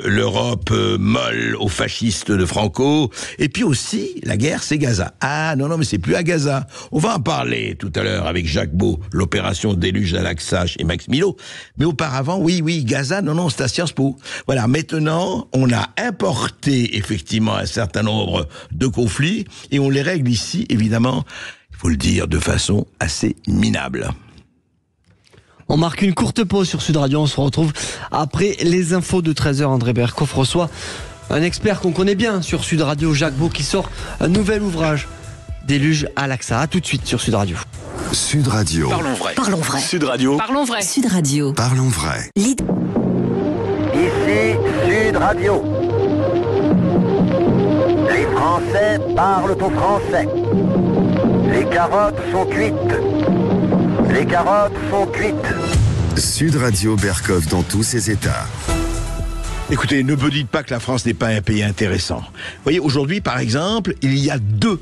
l'Europe molle aux fascistes de Franco. Et puis aussi, la guerre, c'est Gaza. Ah non, mais c'est plus à Gaza. On va en parler tout à l'heure avec Jacques Beau, l'opération déluge d'Al-Aqsa et Max Milo. Mais auparavant, oui, Gaza, non, c'est à Sciences Po. Voilà, maintenant, on a importé effectivement un certain nombre de conflits et on les règle ici, évidemment, il faut le dire, de façon assez minable. On marque une courte pause sur Sud Radio, on se retrouve après les infos de 13h. André Berkov reçoit un expert qu'on connaît bien sur Sud Radio, Jacques Beau, qui sort un nouvel ouvrage, Déluge à l'Aqsa. À tout de suite sur Sud Radio. Sud Radio. Parlons vrai. Parlons vrai. Sud Radio. Parlons vrai. Sud Radio. Parlons vrai. Ici Sud Radio. Les Français parlent au français. Les carottes sont cuites. Les carottes sont cuites. Sud Radio Berkov dans tous ses états. Écoutez, ne me dites pas que la France n'est pas un pays intéressant. Vous voyez, aujourd'hui, par exemple, il y a deux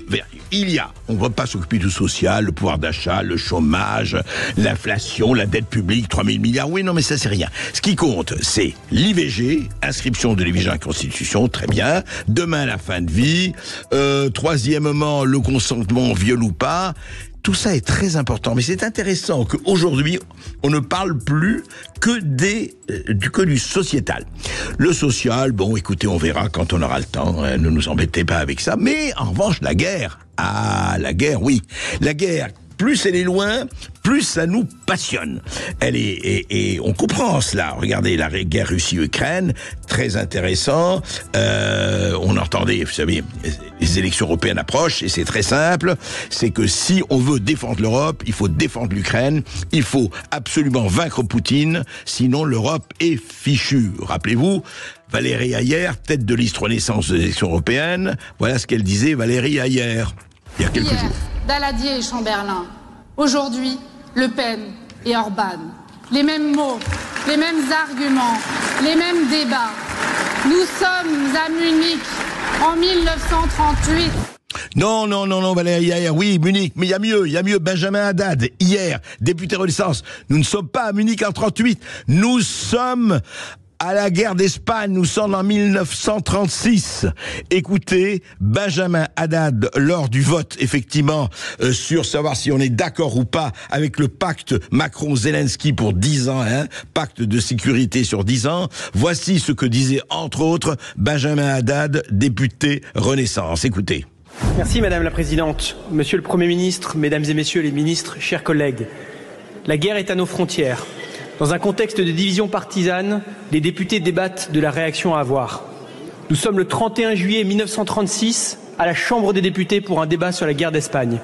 vertus. On ne va pas s'occuper du social, le pouvoir d'achat, le chômage, l'inflation, la dette publique, 3 000 milliards. Oui, non, mais ça, c'est rien. Ce qui compte, c'est l'IVG, inscription de l'IVG en la Constitution, très bien. Demain, la fin de vie. Troisièmement, le consentement, viol ou pas. Tout ça est très important, mais c'est intéressant qu'aujourd'hui, on ne parle plus que du sociétal. Le social, bon, écoutez, on verra quand on aura le temps, hein, ne nous embêtez pas avec ça. Mais en revanche, la guerre, la guerre, oui. La guerre, plus elle est loin, plus ça nous passionne. Et on comprend cela. Regardez la guerre Russie-Ukraine, très intéressant. On entendait, vous savez, les élections européennes approchent et c'est très simple. C'est que si on veut défendre l'Europe, il faut défendre l'Ukraine. Il faut absolument vaincre Poutine, sinon l'Europe est fichue. Rappelez-vous, Valérie Hayé, tête de liste Renaissance des élections européennes. Voilà ce qu'elle disait, Valérie Hayé, il y a quelques jours. Daladier et Chamberlain. Aujourd'hui, Le Pen et Orban. Les mêmes mots, les mêmes arguments, les mêmes débats. Nous sommes à Munich En 1938. Non, Valérie Ayer, oui, Munich, mais il y a mieux, Benjamin Haddad, hier, député Renaissance. Nous ne sommes pas à Munich en 38, nous sommes à la guerre d'Espagne, nous sommes en 1936. Écoutez, Benjamin Haddad, lors du vote, effectivement, sur savoir si on est d'accord ou pas avec le pacte Macron-Zelensky pour 10 ans, pacte de sécurité sur 10 ans, voici ce que disait, entre autres, Benjamin Haddad, député Renaissance. Écoutez. Merci Madame la Présidente, Monsieur le Premier ministre, Mesdames et Messieurs les ministres, chers collègues. La guerre est à nos frontières. Dans un contexte de division partisane, les députés débattent de la réaction à avoir. Nous sommes le 31 juillet 1936 à la Chambre des députés pour un débat sur la guerre d'Espagne.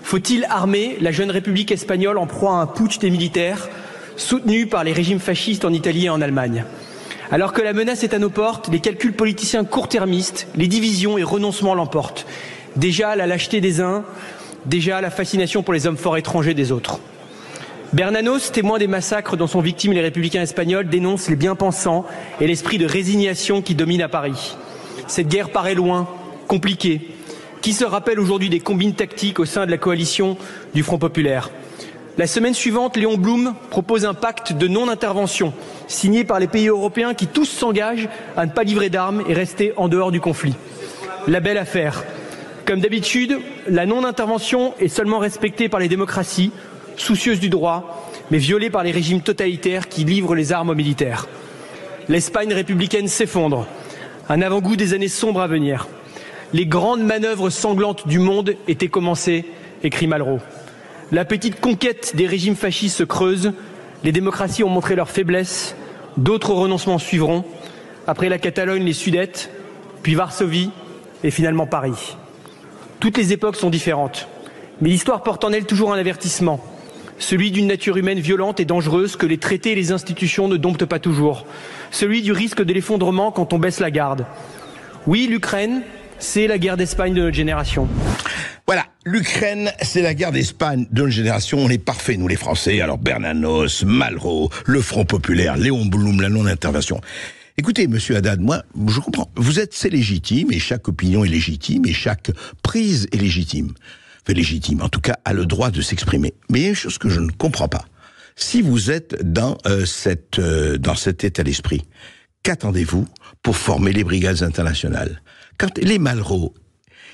Faut-il armer la jeune République espagnole en proie à un putsch des militaires soutenu par les régimes fascistes en Italie et en Allemagne? Alors que la menace est à nos portes, les calculs politiciens court-termistes, les divisions et renoncements l'emportent. Déjà la lâcheté des uns, déjà la fascination pour les hommes forts étrangers des autres. Bernanos, témoin des massacres dont sont victimes les républicains espagnols, dénonce les bien-pensants et l'esprit de résignation qui domine à Paris. Cette guerre paraît loin, compliquée. Qui se rappelle aujourd'hui des combines tactiques au sein de la coalition du Front populaire? La semaine suivante, Léon Blum propose un pacte de non-intervention signé par les pays européens qui tous s'engagent à ne pas livrer d'armes et rester en dehors du conflit. La belle affaire. Comme d'habitude, la non-intervention est seulement respectée par les démocraties, soucieuses du droit, mais violées par les régimes totalitaires qui livrent les armes aux militaires. L'Espagne républicaine s'effondre. Un avant-goût des années sombres à venir. Les grandes manœuvres sanglantes du monde étaient commencées, écrit Malraux. La petite conquête des régimes fascistes se creuse. Les démocraties ont montré leur faiblesse. D'autres renoncements suivront. Après la Catalogne, les Sudètes, puis Varsovie et finalement Paris. Toutes les époques sont différentes. Mais l'histoire porte en elle toujours un avertissement. Celui d'une nature humaine violente et dangereuse que les traités et les institutions ne domptent pas toujours. Celui du risque de l'effondrement quand on baisse la garde. Oui, l'Ukraine, c'est la guerre d'Espagne de notre génération. Voilà, l'Ukraine, c'est la guerre d'Espagne de notre génération. On est parfaits, nous les Français. Alors Bernanos, Malraux, le Front populaire, Léon Blum, la non-intervention. Écoutez, monsieur Haddad, moi, je comprends. C'est légitime, et chaque opinion est légitime, et chaque prise est légitime. Légitime, en tout cas, a le droit de s'exprimer. Mais il y a une chose que je ne comprends pas. Si vous êtes dans cet état d'esprit, qu'attendez-vous pour former les brigades internationales? Quand les Malraux,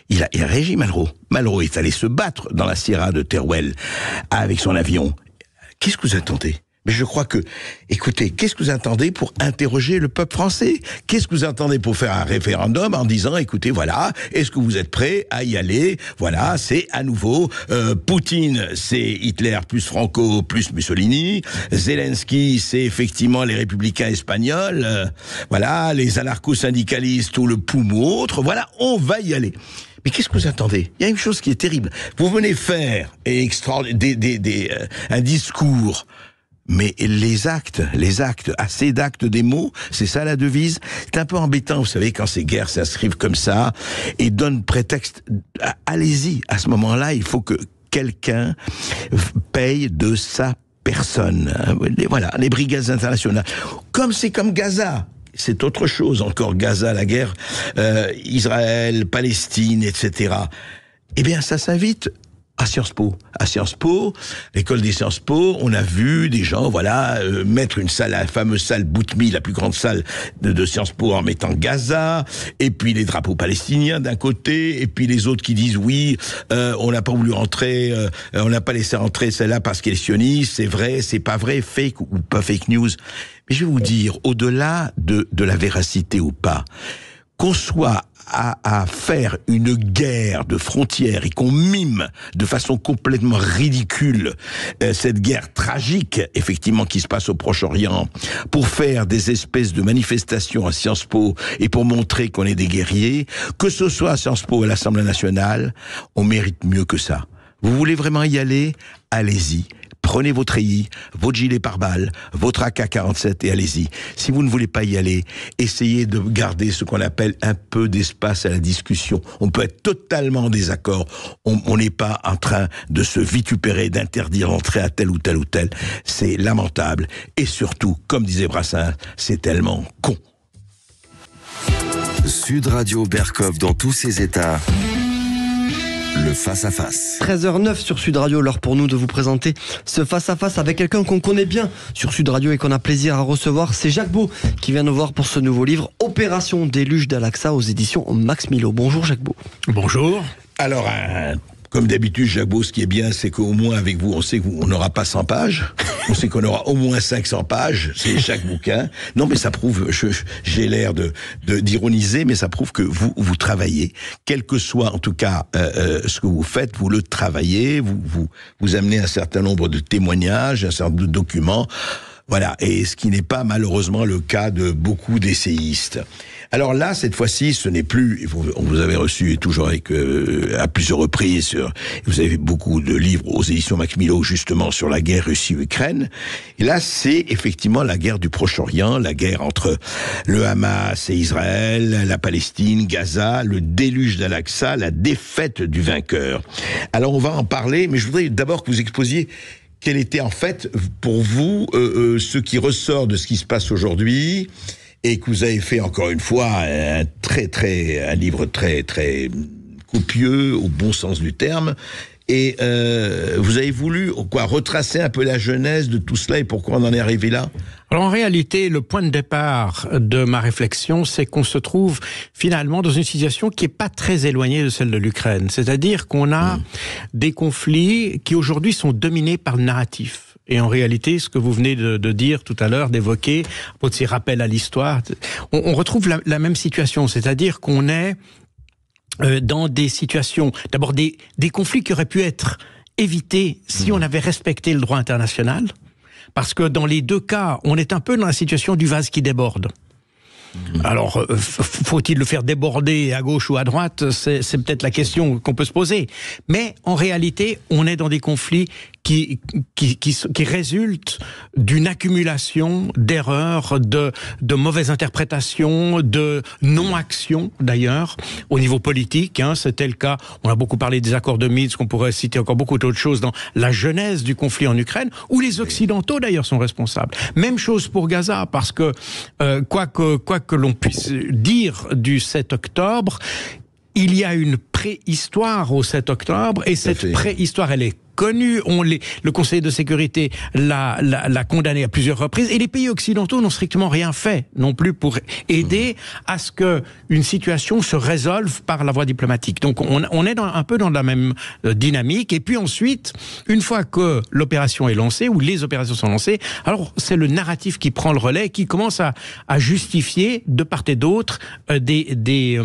il a réagi Malraux. Malraux est allé se battre dans la Sierra de Teruel avec son avion. Qu'est-ce que vous attendez? Mais je crois que, écoutez, qu'est-ce que vous attendez pour interroger le peuple français? Qu'est-ce que vous attendez pour faire un référendum en disant, écoutez, voilà, est-ce que vous êtes prêts à y aller? Voilà, c'est à nouveau, Poutine, c'est Hitler plus Franco plus Mussolini. Zelensky, c'est effectivement les républicains espagnols. Voilà, les anarcho-syndicalistes ou le POUM ou autre. Voilà, on va y aller. Mais qu'est-ce que vous attendez? Il y a une chose qui est terrible. Vous venez faire un discours. Mais les actes, assez d'actes des mots, c'est ça la devise. C'est un peu embêtant, vous savez, quand ces guerres s'inscrivent comme ça et donnent prétexte. Allez-y, à ce moment-là, il faut que quelqu'un paye de sa personne. Voilà, les brigades internationales. C'est comme Gaza. C'est autre chose encore, Gaza, la guerre, Israël, Palestine, etc. Eh bien, ça s'invite à Sciences Po. À Sciences Po, l'école des Sciences Po, on a vu des gens, mettre une salle, la fameuse salle Boutmi, la plus grande salle de Sciences Po, en mettant Gaza, et puis les drapeaux palestiniens d'un côté, et puis les autres qui disent oui, on n'a pas voulu rentrer, on n'a pas laissé rentrer celle-là parce qu'elle est sioniste, c'est vrai, c'est pas vrai, fake ou pas fake news. Mais je vais vous dire, au-delà de la véracité ou pas, qu'on soit à faire une guerre de frontières et qu'on mime de façon complètement ridicule cette guerre tragique, effectivement, qui se passe au Proche-Orient, pour faire des espèces de manifestations à Sciences Po et pour montrer qu'on est des guerriers, que ce soit à Sciences Po ou à l'Assemblée nationale, on mérite mieux que ça. Vous voulez vraiment y aller? Allez-y. Prenez votre treillis, votre gilet pare-balles, votre AK-47 et allez-y. Si vous ne voulez pas y aller, essayez de garder ce qu'on appelle un peu d'espace à la discussion. On peut être totalement en désaccord. On n'est pas en train de se vitupérer, d'interdire l'entrée à tel ou tel ou tel. C'est lamentable. Et surtout, comme disait Brassens, c'est tellement con. Sud Radio Berkov dans tous ses états. Le face-à-face. 13h09 sur Sud Radio, l'heure pour nous de vous présenter ce face-à-face avec quelqu'un qu'on connaît bien sur Sud Radio et qu'on a plaisir à recevoir. C'est Jacques Beau qui vient nous voir pour ce nouveau livre, Opération Déluge d'Al-Aqsa aux éditions Max Milo. Bonjour Jacques Beau. Bonjour. Alors, comme d'habitude, Jacques Beau, ce qui est bien, c'est qu'au moins avec vous, on sait qu'on n'aura pas 100 pages. On sait qu'on aura au moins 500 pages. C'est chaque bouquin. Non, mais ça prouve, j'ai l'air d'ironiser, mais ça prouve que vous travaillez. Quel que soit, en tout cas, ce que vous faites, vous le travaillez, vous amenez un certain nombre de témoignages, un certain nombre de documents. Voilà. Et ce qui n'est pas, malheureusement, le cas de beaucoup d'essayistes. Alors là, cette fois-ci, ce n'est plus. On vous avait reçu toujours avec à plusieurs reprises. Vous avez beaucoup de livres aux éditions Max Milo justement sur la guerre Russie-Ukraine. Et là, c'est effectivement la guerre du Proche-Orient, la guerre entre le Hamas et Israël, la Palestine, Gaza, le déluge d'Al-Aqsa, la défaite du vainqueur. Alors on va en parler, mais je voudrais d'abord que vous exposiez quel était en fait pour vous ce qui ressort de ce qui se passe aujourd'hui. Et que vous avez fait encore une fois un livre très très copieux au bon sens du terme. Et vous avez voulu retracer un peu la genèse de tout cela et pourquoi on en est arrivé là. Alors en réalité, le point de départ de ma réflexion, c'est qu'on se trouve finalement dans une situation qui est pas très éloignée de celle de l'Ukraine. C'est-à-dire qu'on a des conflits qui aujourd'hui sont dominés par le narratif. Et en réalité, ce que vous venez de dire tout à l'heure, d'évoquer, pour ces rappels à l'histoire, on retrouve la même situation. C'est-à-dire qu'on est dans des situations, d'abord des conflits qui auraient pu être évités si on avait respecté le droit international. Parce que dans les deux cas, on est un peu dans la situation du vase qui déborde. Alors, faut-il le faire déborder à gauche ou à droite? C'est peut-être la question qu'on peut se poser. Mais en réalité, on est dans des conflits qui résultent d'une accumulation d'erreurs, de mauvaises interprétations, de non-action d'ailleurs, au niveau politique. C'était le cas, on a beaucoup parlé des accords de Minsk, on pourrait citer encore beaucoup d'autres choses dans la genèse du conflit en Ukraine, où les Occidentaux d'ailleurs sont responsables. Même chose pour Gaza, parce que quoi que l'on puisse dire du 7 octobre, il y a une préhistoire au 7 octobre, et cette préhistoire, elle est connue. Le Conseil de sécurité l'a condamné à plusieurs reprises, et les pays occidentaux n'ont strictement rien fait non plus pour aider à ce que une situation se résolve par la voie diplomatique. Donc on est un peu dans la même dynamique. Et puis ensuite, une fois que l'opération est lancée, ou les opérations sont lancées, alors c'est le narratif qui prend le relais, qui commence à justifier de part et d'autre des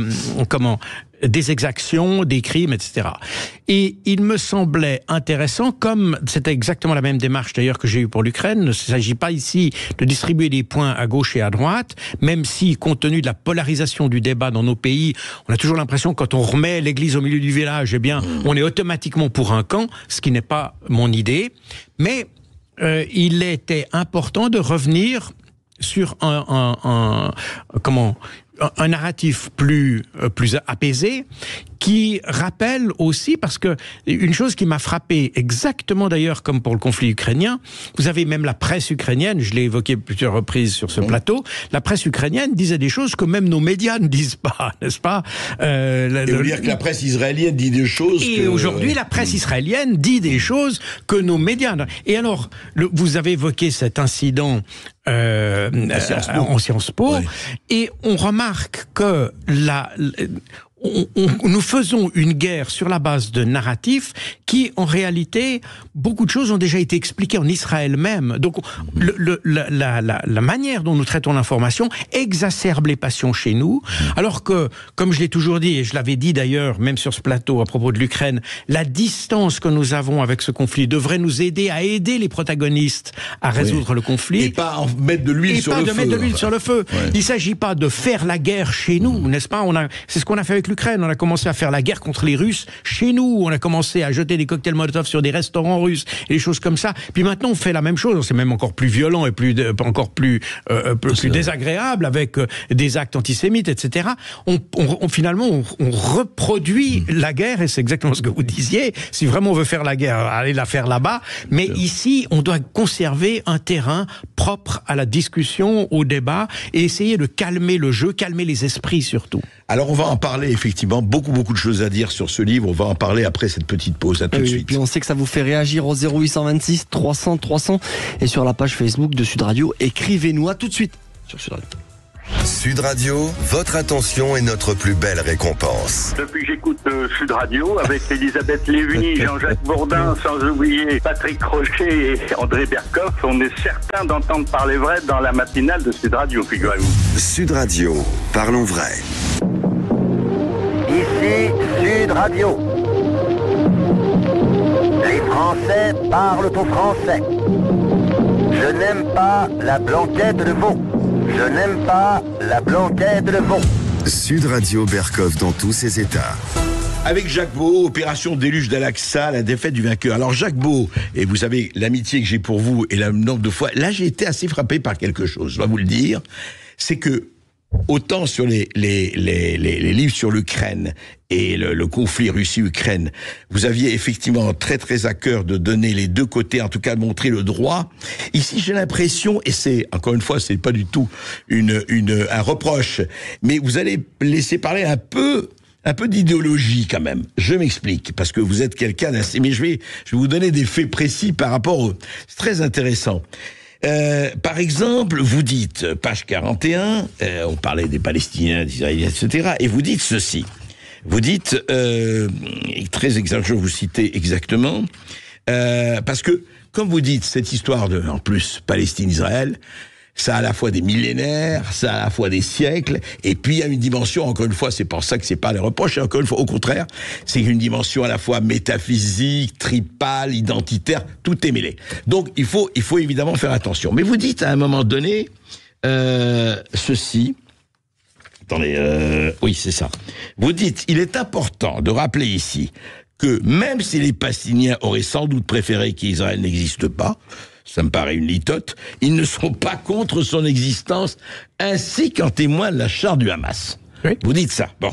exactions, des crimes, etc. Et il me semblait intéressant, comme c'était exactement la même démarche d'ailleurs que j'ai eue pour l'Ukraine, il ne s'agit pas ici de distribuer des points à gauche et à droite, même si, compte tenu de la polarisation du débat dans nos pays, on a toujours l'impression que quand on remet l'église au milieu du village, eh bien, on est automatiquement pour un camp, ce qui n'est pas mon idée. Mais il était important de revenir sur un narratif plus apaisé, qui rappelle aussi, parce que une chose qui m'a frappé, exactement d'ailleurs comme pour le conflit ukrainien, vous avez même la presse ukrainienne, je l'ai évoqué plusieurs reprises sur ce plateau, la presse ukrainienne disait des choses que même nos médias ne disent pas, n'est-ce pas? Et vous dire que la presse israélienne dit des choses et aujourd'hui, la presse israélienne dit des choses que nos médias... Et alors, vous avez évoqué cet incident en Sciences Po, et on remarque que nous faisons une guerre sur la base de narratifs qui, en réalité, beaucoup de choses ont déjà été expliquées en Israël même. Donc, la manière dont nous traitons l'information exacerbe les passions chez nous, alors que, comme je l'ai toujours dit, et je l'avais dit d'ailleurs, même sur ce plateau à propos de l'Ukraine, la distance que nous avons avec ce conflit devrait nous aider à aider les protagonistes à résoudre le conflit. Et pas en mettre de l'huile sur le feu. Il ne s'agit pas de faire la guerre chez nous, n'est-ce pas? C'est ce qu'on a fait avec l'Ukraine. On a commencé à faire la guerre contre les Russes chez nous. On a commencé à jeter des cocktails Molotov sur des restaurants russes et des choses comme ça. Puis maintenant, on fait la même chose. C'est même encore plus violent et encore plus désagréable avec des actes antisémites, etc. Finalement, on reproduit la guerre, et c'est exactement ce que vous disiez. Si vraiment on veut faire la guerre, allez la faire là-bas. Mais ici, on doit conserver un terrain propre à la discussion, au débat, et essayer de calmer le jeu, calmer les esprits surtout. Alors on va en parler effectivement, beaucoup de choses à dire sur ce livre, on va en parler après cette petite pause, à tout de suite. Et puis on sait que ça vous fait réagir au 0826 300 300 et sur la page Facebook de Sud Radio, écrivez-nous. À tout de suite sur Sud Radio. Sud Radio, votre attention est notre plus belle récompense. Depuis que j'écoute Sud Radio, avec Elisabeth Lévy, Jean-Jacques Bourdin, sans oublier Patrick Crochet et André Berkoff, on est certain d'entendre parler vrai dans la matinale de Sud Radio, figurez-vous. Sud Radio, parlons vrai. Ici Sud Radio. Les Français parlent au français. Je n'aime pas la blanquette de veau. Je n'aime pas la blanquette de veau. Sud Radio Berkoff dans tous ses états. Avec Jacques Beau, opération déluge d'Al-Aqsa, la défaite du vainqueur. Alors Jacques Beau, et vous savez l'amitié que j'ai pour vous et le nombre de fois, là j'ai été assez frappé par quelque chose, je dois vous le dire, c'est que autant sur les livres sur l'Ukraine et le conflit Russie-Ukraine, vous aviez effectivement très à cœur de donner les deux côtés, en tout cas de montrer le droit. Ici, j'ai l'impression, et c'est, encore une fois, c'est pas du tout un reproche, mais vous allez laisser parler un peu d'idéologie quand même. Je m'explique, parce que vous êtes quelqu'un d'assez... Mais je vais vous donner des faits précis par rapport C'est très intéressant. Par exemple, vous dites, page 41, on parlait des Palestiniens, des Israéliens, etc., et vous dites ceci. Vous dites, très exact, je vais vous citer exactement, parce que, comme vous dites, cette histoire en plus, Palestine-Israël, ça a à la fois des millénaires, ça a à la fois des siècles, et puis il y a une dimension, encore une fois, c'est pour ça que c'est pas les reproches, et encore une fois, au contraire, c'est une dimension à la fois métaphysique, tripale, identitaire, tout est mêlé. Donc il faut évidemment faire attention. Mais vous dites à un moment donné, ceci, attendez, oui c'est ça, vous dites, il est important de rappeler ici que même si les Palestiniens auraient sans doute préféré qu'Israël n'existe pas, ça me paraît une litote, ils ne sont pas contre son existence, ainsi qu'en témoigne la charte du Hamas. Oui. Vous dites ça. Bon.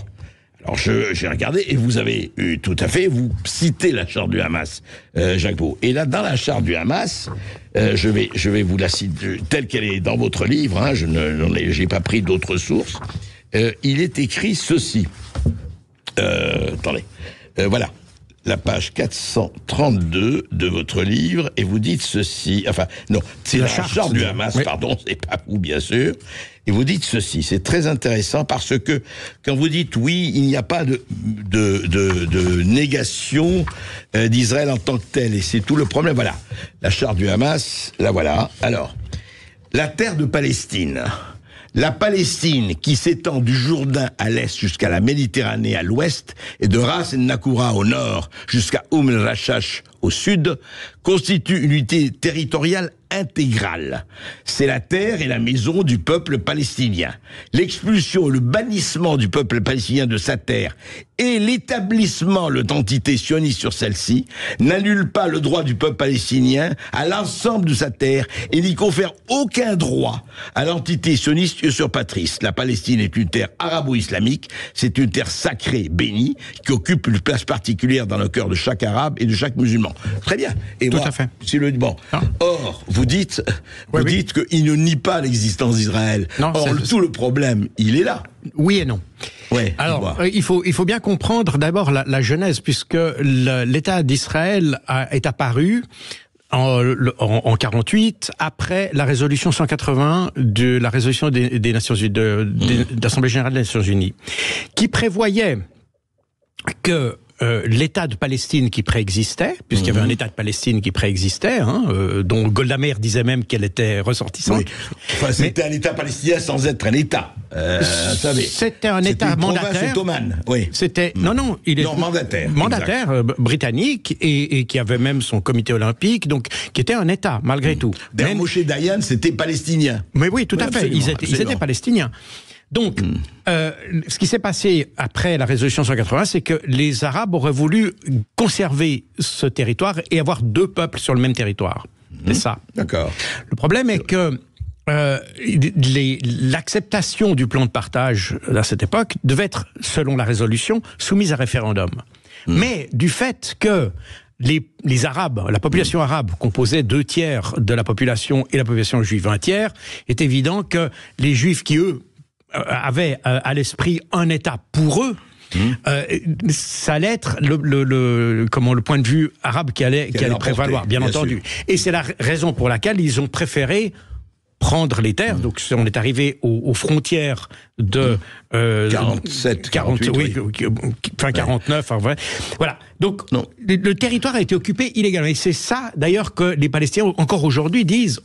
Alors j'ai regardé, et vous avez tout à fait, vous citez la charte du Hamas, Jacques Beau. Et là, dans la charte du Hamas, je vais vous la citer telle qu'elle est dans votre livre, hein, j'ai pas pris d'autres sources, il est écrit ceci. Attendez. Voilà. La page 432 de votre livre, et vous dites ceci, enfin, non, c'est la charte du Hamas, oui. Pardon, c'est pas vous, bien sûr, et vous dites ceci, c'est très intéressant, parce que, quand vous dites, oui, il n'y a pas de négation d'Israël en tant que tel, et c'est tout le problème, voilà, la charte du Hamas, la voilà, alors, la terre de Palestine... La Palestine, qui s'étend du Jourdain à l'est jusqu'à la Méditerranée à l'ouest, et de Ras el Nakoura au nord jusqu'à el Rashash au sud, constitue une unité territoriale intégrale. C'est la terre et la maison du peuple palestinien. L'expulsion et le bannissement du peuple palestinien de sa terre et l'établissement de l'entité sioniste sur celle-ci n'annule pas le droit du peuple palestinien à l'ensemble de sa terre et n'y confère aucun droit à l'entité sioniste usurpatrice. La Palestine est une terre arabo-islamique, c'est une terre sacrée, bénie, qui occupe une place particulière dans le cœur de chaque arabe et de chaque musulman. Très bien. Et tout moi, à fait. C'est le bon. Or, vous dites qu'il ne nie pas l'existence d'Israël. Non, or, tout le problème, il est là. Oui et non. Ouais, alors, il faut bien comprendre d'abord la genèse, puisque l'État d'Israël est apparu en 48, après la résolution 180 de la résolution des Nations Unies, de l'Assemblée Générale des Nations Unies, qui prévoyait que l'État de Palestine qui préexistait, puisqu'il y avait un État de Palestine qui préexistait, dont Golda Meir disait même qu'elle était ressortissante. Oui. Enfin, c'était un État palestinien sans être un État. C'était un État mandataire. Province ottomane. Oui. C'était il est mandataire. Mandataire britannique et qui avait même son comité olympique, donc qui était un État malgré tout. D'ailleurs, Moshe Dayan, c'était palestinien. Mais oui, tout à fait. Ils étaient palestiniens. Donc, ce qui s'est passé après la résolution 180, c'est que les Arabes auraient voulu conserver ce territoire et avoir 2 peuples sur le même territoire. C'est ça. D'accord. Le problème est que l'acceptation du plan de partage à cette époque devait être, selon la résolution, soumise à référendum. Mais du fait que les Arabes, la population arabe composait 2/3 de la population et la population juive 1/3, est évident que les Juifs qui, eux, avaient à l'esprit un État pour eux, ça allait être le point de vue arabe qui allait prévaloir, bien entendu. Sûr. Et c'est la raison pour laquelle ils ont préféré prendre les terres. Donc on est arrivé aux frontières de 47, 48, oui, fin 49. Enfin, voilà. Donc le territoire a été occupé illégalement. Et c'est ça, d'ailleurs, que les Palestiniens encore aujourd'hui disent.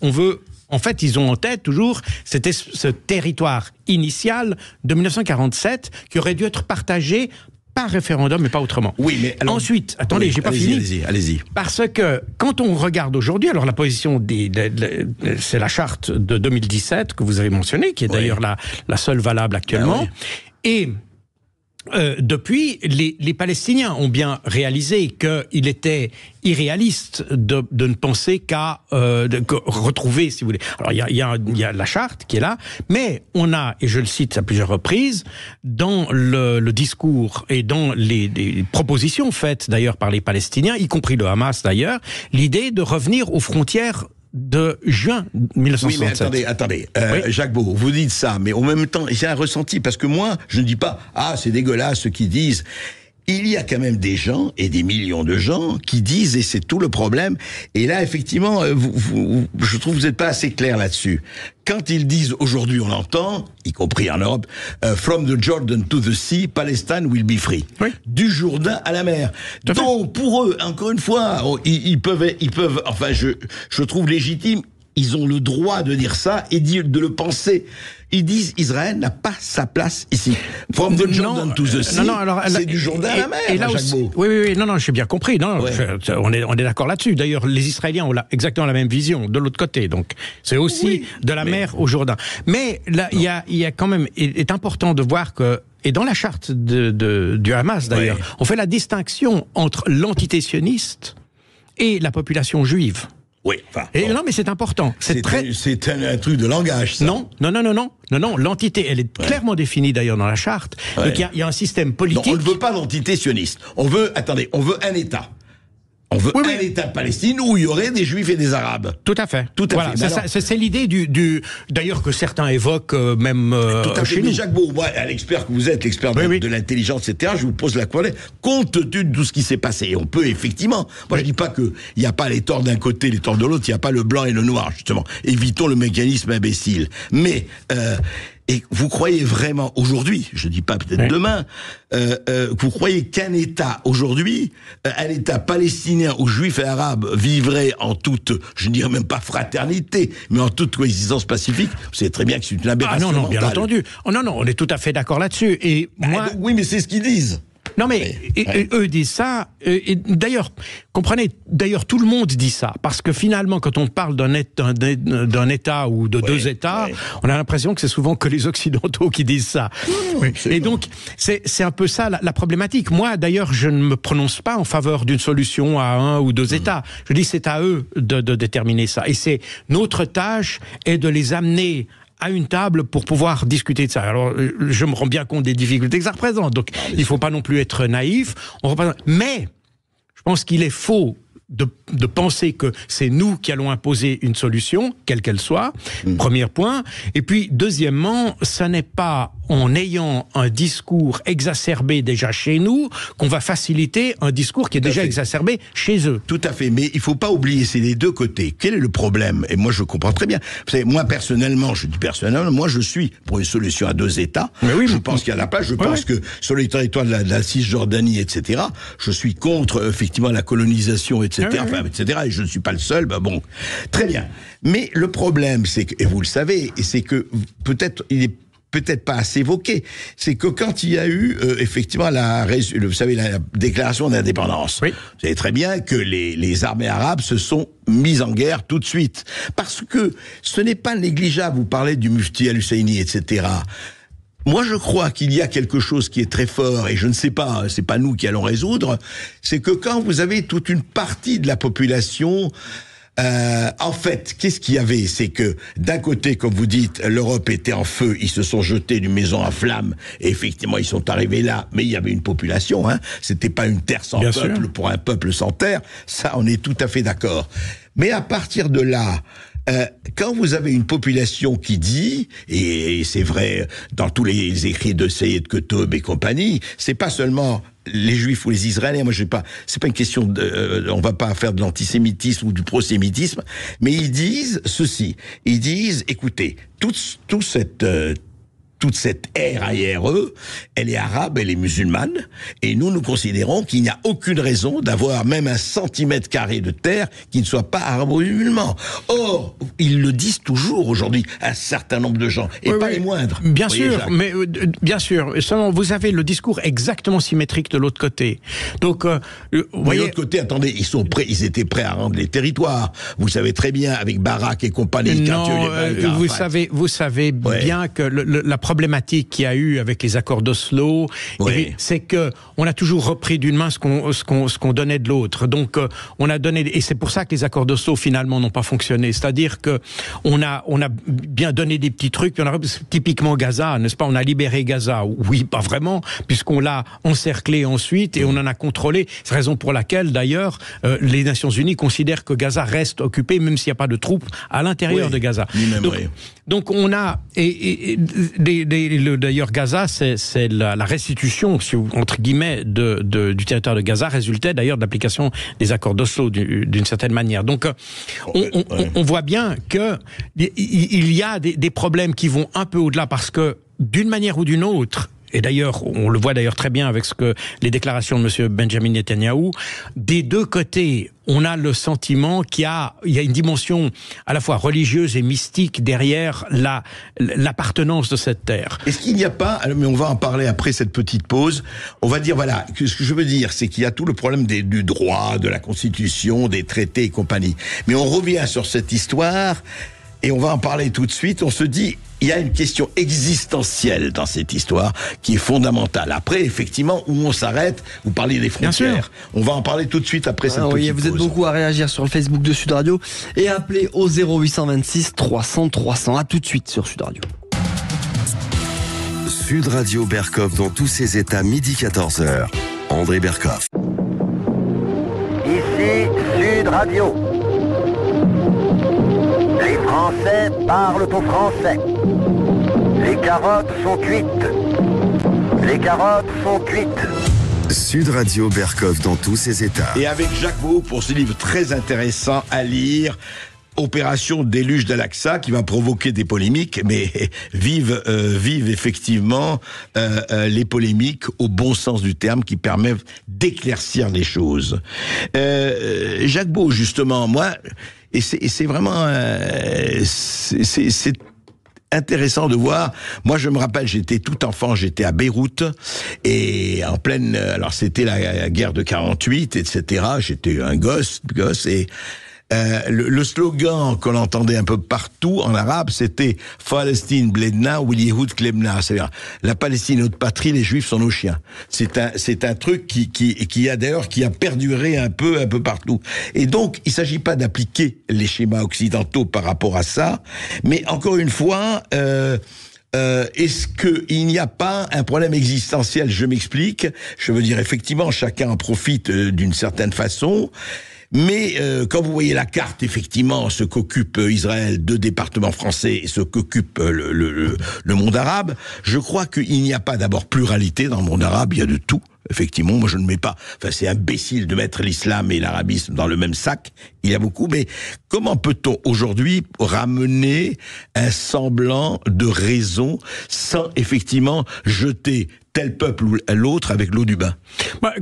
En fait, ils ont en tête toujours ce territoire initial de 1947 qui aurait dû être partagé par référendum, mais pas autrement. Oui, mais alors, ensuite, attendez, j'ai pas fini. Allez-y. Parce que quand on regarde aujourd'hui, alors la position c'est la charte de 2017 que vous avez mentionnée, qui est d'ailleurs la seule valable actuellement. Et depuis, les Palestiniens ont bien réalisé qu'il était irréaliste de ne penser qu'à retrouver, si vous voulez. Alors il y a la charte qui est là, mais on a, et je le cite à plusieurs reprises, dans le discours et dans les propositions faites d'ailleurs par les Palestiniens, y compris le Hamas d'ailleurs, l'idée de revenir aux frontières de juin 1967. Oui, mais attendez. Jacques Beau, vous dites ça, mais en même temps, j'ai un ressenti, parce que moi, je ne dis pas, c'est dégueulasse ce qu'ils disent. Il y a quand même des gens, et des millions de gens, qui disent, et c'est tout le problème, et là, effectivement, je trouve que vous n'êtes pas assez clair là-dessus. Quand ils disent, aujourd'hui, on l'entend, y compris en Europe, from the Jordan to the sea, Palestine will be free. Oui. Du Jourdain à la mer. Donc, pour eux, encore une fois, ils peuvent, enfin, je trouve légitime, ils ont le droit de dire ça et de le penser. Ils disent Israël n'a pas sa place ici. From the Jordan to the sea, c'est du Jourdain à la mer. Et là aussi, oui, non, j'ai bien compris. Non, on est d'accord là-dessus. D'ailleurs, les Israéliens ont exactement la même vision de l'autre côté. Donc, c'est aussi de la mer au Jourdain. Mais là, il y a quand même, il est important de voir que, et dans la charte du Hamas d'ailleurs, on fait la distinction entre l'entité sioniste et la population juive. Oui, non, mais c'est important. C'est un truc de langage, ça. Non. L'entité, elle est clairement définie d'ailleurs dans la charte. Donc il y a un système politique. Non, on ne veut pas l'entité sioniste. On veut un État. On veut un État de Palestine où il y aurait des Juifs et des Arabes. Tout à fait. C'est l'idée d'ailleurs que certains évoquent même chez nous. Mais Jacques Beau, moi, l'expert que vous êtes, l'expert de l'intelligence, etc., je vous pose la question, compte tenu de tout ce qui s'est passé, et on peut effectivement, moi je dis pas qu'il n'y a pas les torts d'un côté, les torts de l'autre, il n'y a pas le blanc et le noir, justement. Évitons le mécanisme imbécile. Mais, et vous croyez vraiment aujourd'hui, je dis pas peut-être demain, vous croyez qu'un État aujourd'hui, un État palestinien où juifs et arabes vivraient en toute, je ne dirais même pas fraternité, mais en toute coexistence pacifique, vous savez très bien que c'est une aberration non, bien entendu. Non, on est tout à fait d'accord là-dessus. Et moi, oui, mais c'est ce qu'ils disent. Non mais eux disent ça, et d'ailleurs, comprenez, tout le monde dit ça, parce que finalement quand on parle d'un État ou de deux États, on a l'impression que c'est souvent que les Occidentaux qui disent ça. Et donc c'est un peu ça la problématique. Moi d'ailleurs je ne me prononce pas en faveur d'une solution à un ou deux États, je dis c'est à eux de déterminer ça, et c'est notre tâche est de les amener à une table pour pouvoir discuter de ça. Alors, je me rends bien compte des difficultés que ça représente, donc il ne faut pas non plus être naïf. Mais je pense qu'il est faux de penser que c'est nous qui allons imposer une solution, quelle qu'elle soit, premier point. Et puis, deuxièmement, ça n'est pas en ayant un discours exacerbé déjà chez nous qu'on va faciliter un discours qui est déjà exacerbé chez eux. Tout à fait, mais il ne faut pas oublier, c'est les deux côtés. Quel est le problème? Et moi, je comprends très bien. Vous savez, moi, personnellement, moi, je suis pour une solution à deux États. Je pense qu'il y a la place. Je pense que sur les territoires de la Cisjordanie, etc., je suis contre, effectivement, la colonisation, etc., etc., et je ne suis pas le seul, bon, très bien. Mais le problème, c'est que, et vous le savez, c'est que peut-être, il est peut-être pas assez évoqué, c'est que quand il y a eu, effectivement, vous savez, la déclaration d'indépendance, vous savez très bien que les armées arabes se sont mises en guerre tout de suite. Parce que ce n'est pas négligeable, vous parlez du Mufti al-Husseini, etc., Moi, je crois qu'il y a quelque chose qui est très fort, et je ne sais pas, c'est pas nous qui allons résoudre, c'est que quand vous avez toute une partie de la population, en fait, qu'est-ce qu'il y avait? C'est que, d'un côté, comme vous dites, l'Europe était en feu, ils se sont jetés d'une maison à flammes, et effectivement, ils sont arrivés là, mais il y avait une population, hein. C'était pas une terre sans peuple pour un peuple sans terre, ça, on est tout à fait d'accord. Mais à partir de là, quand vous avez une population qui dit, et c'est vrai dans tous les écrits de Seyed Qutb et compagnie, c'est pas seulement les Juifs ou les Israéliens, moi c'est pas une question on va pas faire de l'antisémitisme ou du prosémitisme, mais ils disent ceci, ils disent, écoutez, toute cette ère ARE, elle est arabe, elle est musulmane, et nous considérons qu'il n'y a aucune raison d'avoir même 1 centimètre carré de terre qui ne soit pas arabo-musulman. Or, ils le disent toujours aujourd'hui, un certain nombre de gens, et pas les moindres. Bien sûr, mais bien sûr. Seulement, vous avez le discours exactement symétrique de l'autre côté. Donc, de l'autre côté, attendez, ils étaient prêts à rendre les territoires. Vous savez très bien, avec Barak et compagnie. Non, vous savez bien que la problématique qu'il y a eu avec les accords d'Oslo, c'est que on a toujours repris d'une main ce qu'on donnait de l'autre. Donc on a donné, et c'est pour ça que les accords d'Oslo finalement n'ont pas fonctionné. C'est-à-dire que on a bien donné des petits trucs. Puis typiquement Gaza, n'est-ce pas? On a libéré Gaza. Oui, pas vraiment, puisqu'on l'a encerclé ensuite et on en a contrôlé. C'est la raison pour laquelle d'ailleurs les Nations Unies considèrent que Gaza reste occupé, même s'il n'y a pas de troupes à l'intérieur de Gaza. Donc on a d'ailleurs, Gaza, c'est la restitution, entre guillemets, du territoire de Gaza résultait d'ailleurs de l'application des accords d'Oslo d'une certaine manière. Donc, on voit bien que il y a des problèmes qui vont un peu au-delà parce que, d'une manière ou d'une autre, et d'ailleurs, on le voit d'ailleurs très bien avec les déclarations de M. Benjamin Netanyahou, des deux côtés, on a le sentiment qu'il y a une dimension à la fois religieuse et mystique derrière l'appartenance de cette terre. Est-ce qu'il n'y a pas, mais on va en parler après cette petite pause, on va dire, voilà, ce que je veux dire, c'est qu'il y a tout le problème du droit, de la Constitution, des traités et compagnie. Mais on revient sur cette histoire, et on va en parler tout de suite, on se dit, il y a une question existentielle dans cette histoire qui est fondamentale. Après, effectivement, où on s'arrête, vous parlez des frontières. On va en parler tout de suite après cette petite pause. Vous êtes beaucoup à réagir sur le Facebook de Sud Radio et appelez au 0826 300 300. À tout de suite sur Sud Radio. Sud Radio Berkov dans tous ses états, midi 14h. André Berkov. Ici Sud Radio. Les Français parlent au français. Les carottes sont cuites. Les carottes sont cuites. Sud Radio Berkov dans tous ses états. Et avec Jacques Beau pour ce livre très intéressant à lire, Opération Déluge d'Al-Aqsa, qui va provoquer des polémiques, mais vive effectivement les polémiques au bon sens du terme, qui permettent d'éclaircir les choses. Jacques Beau, justement, moi, et c'est vraiment c'est intéressant de voir. Moi, je me rappelle, j'étais tout enfant, j'étais à Beyrouth, et en pleine, alors c'était la guerre de 48, etc. J'étais un gosse, et le slogan qu'on entendait un peu partout en arabe, c'était « Palestine bledna ou Yehoud klebna », c'est-à-dire « La Palestine est notre patrie, les Juifs sont nos chiens ». C'est un truc qui a perduré un peu partout. Et donc, il s'agit pas d'appliquer les schémas occidentaux par rapport à ça, mais encore une fois, est-ce qu'il n'y a pas un problème existentiel? Je m'explique. Je veux dire, effectivement, chacun en profite d'une certaine façon. Mais quand vous voyez la carte, effectivement, ce qu'occupe Israël, 2 départements français, et ce qu'occupe le monde arabe, je crois qu'il n'y a pas d'abord pluralité dans le monde arabe, il y a de tout. Effectivement, moi je ne mets pas, c'est imbécile de mettre l'islam et l'arabisme dans le même sac, il y a beaucoup, mais comment peut-on aujourd'hui ramener un semblant de raison sans effectivement jeter tel peuple ou l'autre avec l'eau du bain?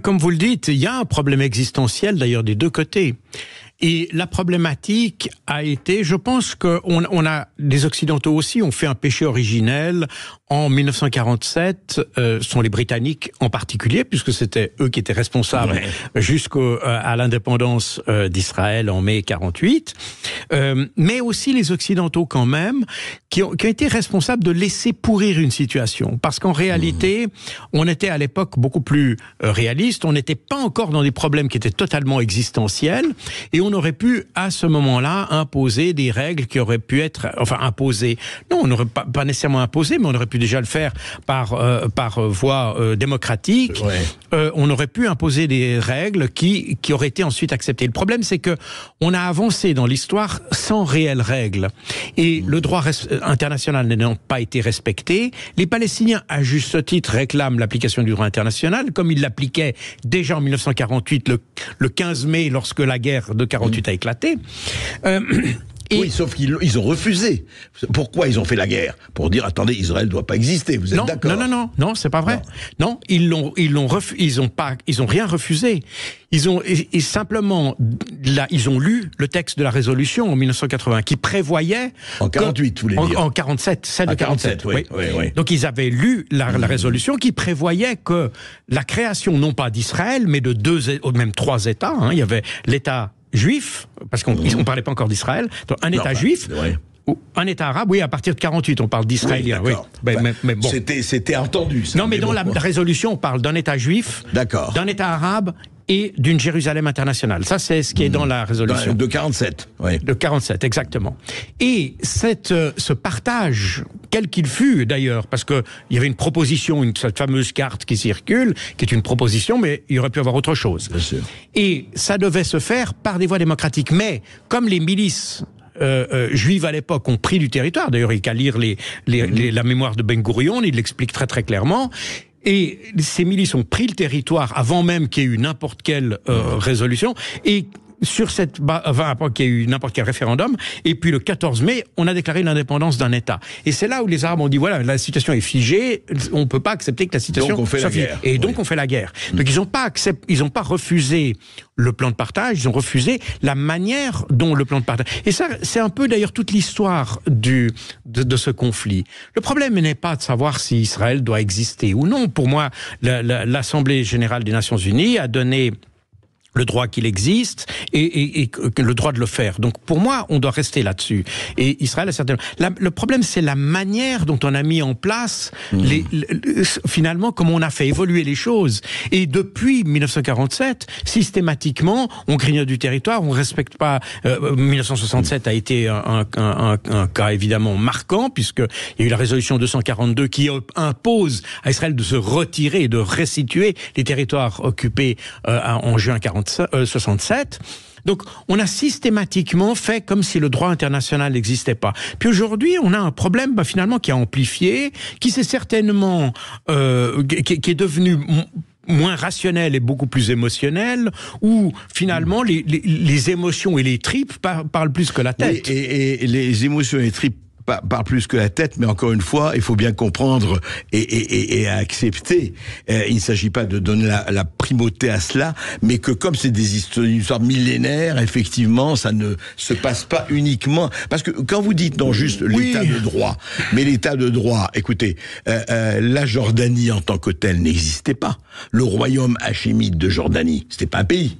Comme vous le dites, il y a un problème existentiel d'ailleurs des deux côtés. Et la problématique a été, je pense qu'on a, les Occidentaux aussi ont fait un péché originel en 1947, sont les Britanniques en particulier, puisque c'était eux qui étaient responsables jusqu'à l'indépendance d'Israël en mai 48, mais aussi les Occidentaux quand même, qui ont été responsables de laisser pourrir une situation. Parce qu'en réalité, on était à l'époque beaucoup plus réaliste, on n'était pas encore dans des problèmes qui étaient totalement existentiels, et on aurait pu, à ce moment-là, imposer des règles qui auraient pu être... Enfin, imposer... Non, on n'aurait pas nécessairement imposé, mais on aurait pu déjà le faire par voie démocratique. On aurait pu imposer des règles qui auraient été ensuite acceptées. Le problème, c'est que on a avancé dans l'histoire sans réelles règles. Et le droit international n'ayant pas été respecté, les Palestiniens, à juste titre, réclament l'application du droit international, comme ils l'appliquaient déjà en 1948, le 15 mai, lorsque la guerre de 48 a éclaté. Oui, sauf qu'ils ont refusé. Pourquoi ils ont fait la guerre? Pour dire, attendez, Israël ne doit pas exister, vous êtes d'accord? Non, c'est pas vrai. Non, ils ont rien refusé. Ils ont lu le texte de la résolution en 1980 qui prévoyait... En 48, vous voulez dire? En 47, celle de 47, oui. Donc ils avaient lu la résolution qui prévoyait que la création, non pas d'Israël, mais de 2 ou même 3 États, il y avait l'État juif, parce qu'on ne parlait pas encore d'Israël, donc un État juif, ou un État arabe, oui, à partir de 48, on parle d'Israéliens. Oui, mais bon. C'était entendu, ça. Non, mais dans la résolution, on parle d'un État juif, d'un État arabe, et d'une Jérusalem internationale. Ça, c'est ce qui est dans la résolution. De 47, oui. De 47, exactement. Et ce partage, quel qu'il fût d'ailleurs, parce qu'il y avait une proposition, cette fameuse carte qui circule, qui est une proposition, mais il aurait pu y avoir autre chose. Bien sûr. Et ça devait se faire par des voies démocratiques. Mais, comme les milices juives à l'époque ont pris du territoire, d'ailleurs, il n'y a qu'à lire la mémoire de Ben Gourion, il l'explique très très clairement. Et ces milices ont pris le territoire avant même qu'il y ait eu n'importe quelle résolution, et sur cette avant qu'il y ait eu n'importe quel référendum, et puis le 14 mai, on a déclaré l'indépendance d'un État. Et c'est là où les Arabes ont dit, voilà, la situation est figée, on ne peut pas accepter que la situation soit figée. Et donc on fait la guerre. Donc ils n'ont pas refusé le plan de partage, ils ont refusé la manière dont le plan de partage... Et ça, c'est un peu d'ailleurs toute l'histoire de ce conflit. Le problème n'est pas de savoir si Israël doit exister ou non. Pour moi, l'Assemblée générale des Nations Unies a donné le droit qu'il existe et le droit de le faire. Donc pour moi, on doit rester là-dessus. Et Israël a certainement... Le problème, c'est la manière dont on a mis en place, finalement, comment on a fait évoluer les choses. Et depuis 1947, systématiquement, on grignote du territoire, on ne respecte pas... 1967 a été un cas évidemment marquant, puisqu'il y a eu la résolution 242 qui impose à Israël de se retirer et de restituer les territoires occupés en juin 67. Donc, on a systématiquement fait comme si le droit international n'existait pas. Puis aujourd'hui, on a un problème finalement qui a amplifié, qui s'est certainement, qui est devenu moins rationnel et beaucoup plus émotionnel, où finalement les émotions et les tripes parlent plus que la tête. Oui, et les émotions et les tripes parle plus que la tête, mais encore une fois, il faut bien comprendre et accepter. Il ne s'agit pas de donner la primauté à cela, mais que comme c'est des histoires millénaires, effectivement, ça ne se passe pas uniquement. Parce que quand vous dites non juste l'état de droit, mais l'état de droit, écoutez, la Jordanie en tant que telle n'existait pas. Le royaume hachémite de Jordanie, c'était pas un pays.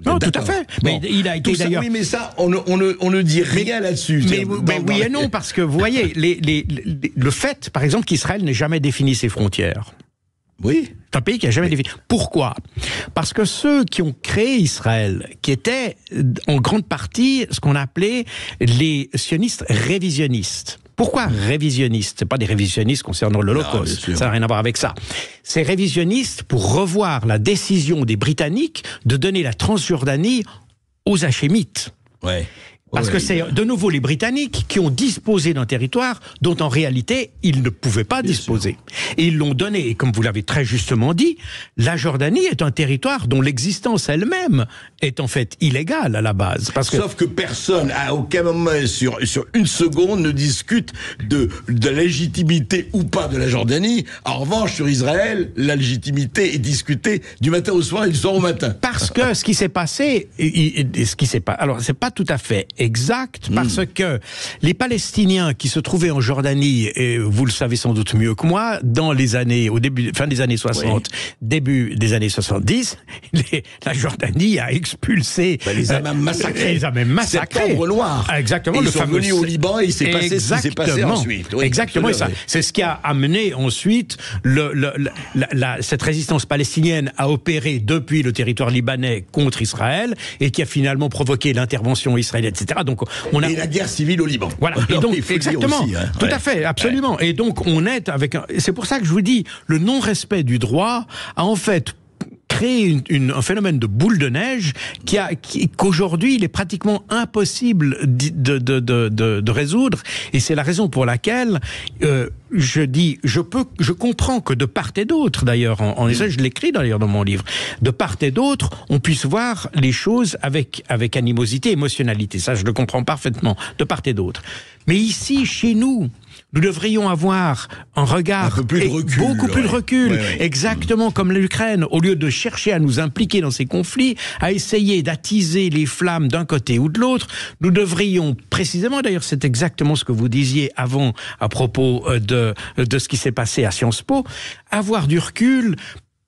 Non, tout à fait. Bon, mais il a été d'ailleurs. Oui, mais ça, on ne dit rien là-dessus. Mais oui et non, parce que vous voyez, le fait, par exemple, qu'Israël n'ait jamais défini ses frontières. Oui. C'est un pays qui n'a jamais défini. Pourquoi? Parce que ceux qui ont créé Israël, qui étaient en grande partie ce qu'on appelait les sionistes révisionnistes. Pourquoi révisionnistes? C'est pas des révisionnistes concernant l'Holocauste. Ça n'a rien à voir avec ça. C'est révisionniste pour revoir la décision des Britanniques de donner la Transjordanie aux Hachémites. Ouais. Parce que c'est de nouveau les Britanniques qui ont disposé d'un territoire dont en réalité ils ne pouvaient pas disposer. Et ils l'ont donné. Et comme vous l'avez très justement dit, la Jordanie est un territoire dont l'existence elle-même est en fait illégale à la base. Sauf que personne, à aucun moment sur une seconde, ne discute de la légitimité ou pas de la Jordanie. En revanche, sur Israël, la légitimité est discutée du matin au soir et du soir au matin. Parce que ce qui s'est passé, alors c'est pas tout à fait exact, parce que les Palestiniens qui se trouvaient en Jordanie, et vous le savez sans doute mieux que moi, fin des années 60, début des années 70, la Jordanie a expulsé... les a même massacrés. Septembre noir. exactement. Et ils sont venus au Liban et il s'est passé ce qui s'est passé ensuite. Oui, exactement. C'est ce qui a amené ensuite cette résistance palestinienne à opérer depuis le territoire libanais contre Israël et qui a finalement provoqué l'intervention israélienne, etc. Donc, et la guerre civile au Liban. Voilà. Et donc, exactement. Aussi, hein. Tout à fait, absolument. Ouais. Et donc, on est avec c'est pour ça que je vous dis, le non-respect du droit a en fait créé un phénomène de boule de neige qu'aujourd'hui il est pratiquement impossible de résoudre, et c'est la raison pour laquelle je comprends que de part et d'autre, d'ailleurs, en Israël, je l'écris d'ailleurs dans mon livre, de part et d'autre, on puisse voir les choses avec animosité, émotionnalité. Ça, je le comprends parfaitement, de part et d'autre. Mais ici, chez nous, nous devrions avoir un regard beaucoup plus de recul, exactement comme l'Ukraine, au lieu de chercher à nous impliquer dans ces conflits, à essayer d'attiser les flammes d'un côté ou de l'autre. Nous devrions précisément, d'ailleurs c'est exactement ce que vous disiez avant à propos de ce qui s'est passé à Sciences Po, avoir du recul,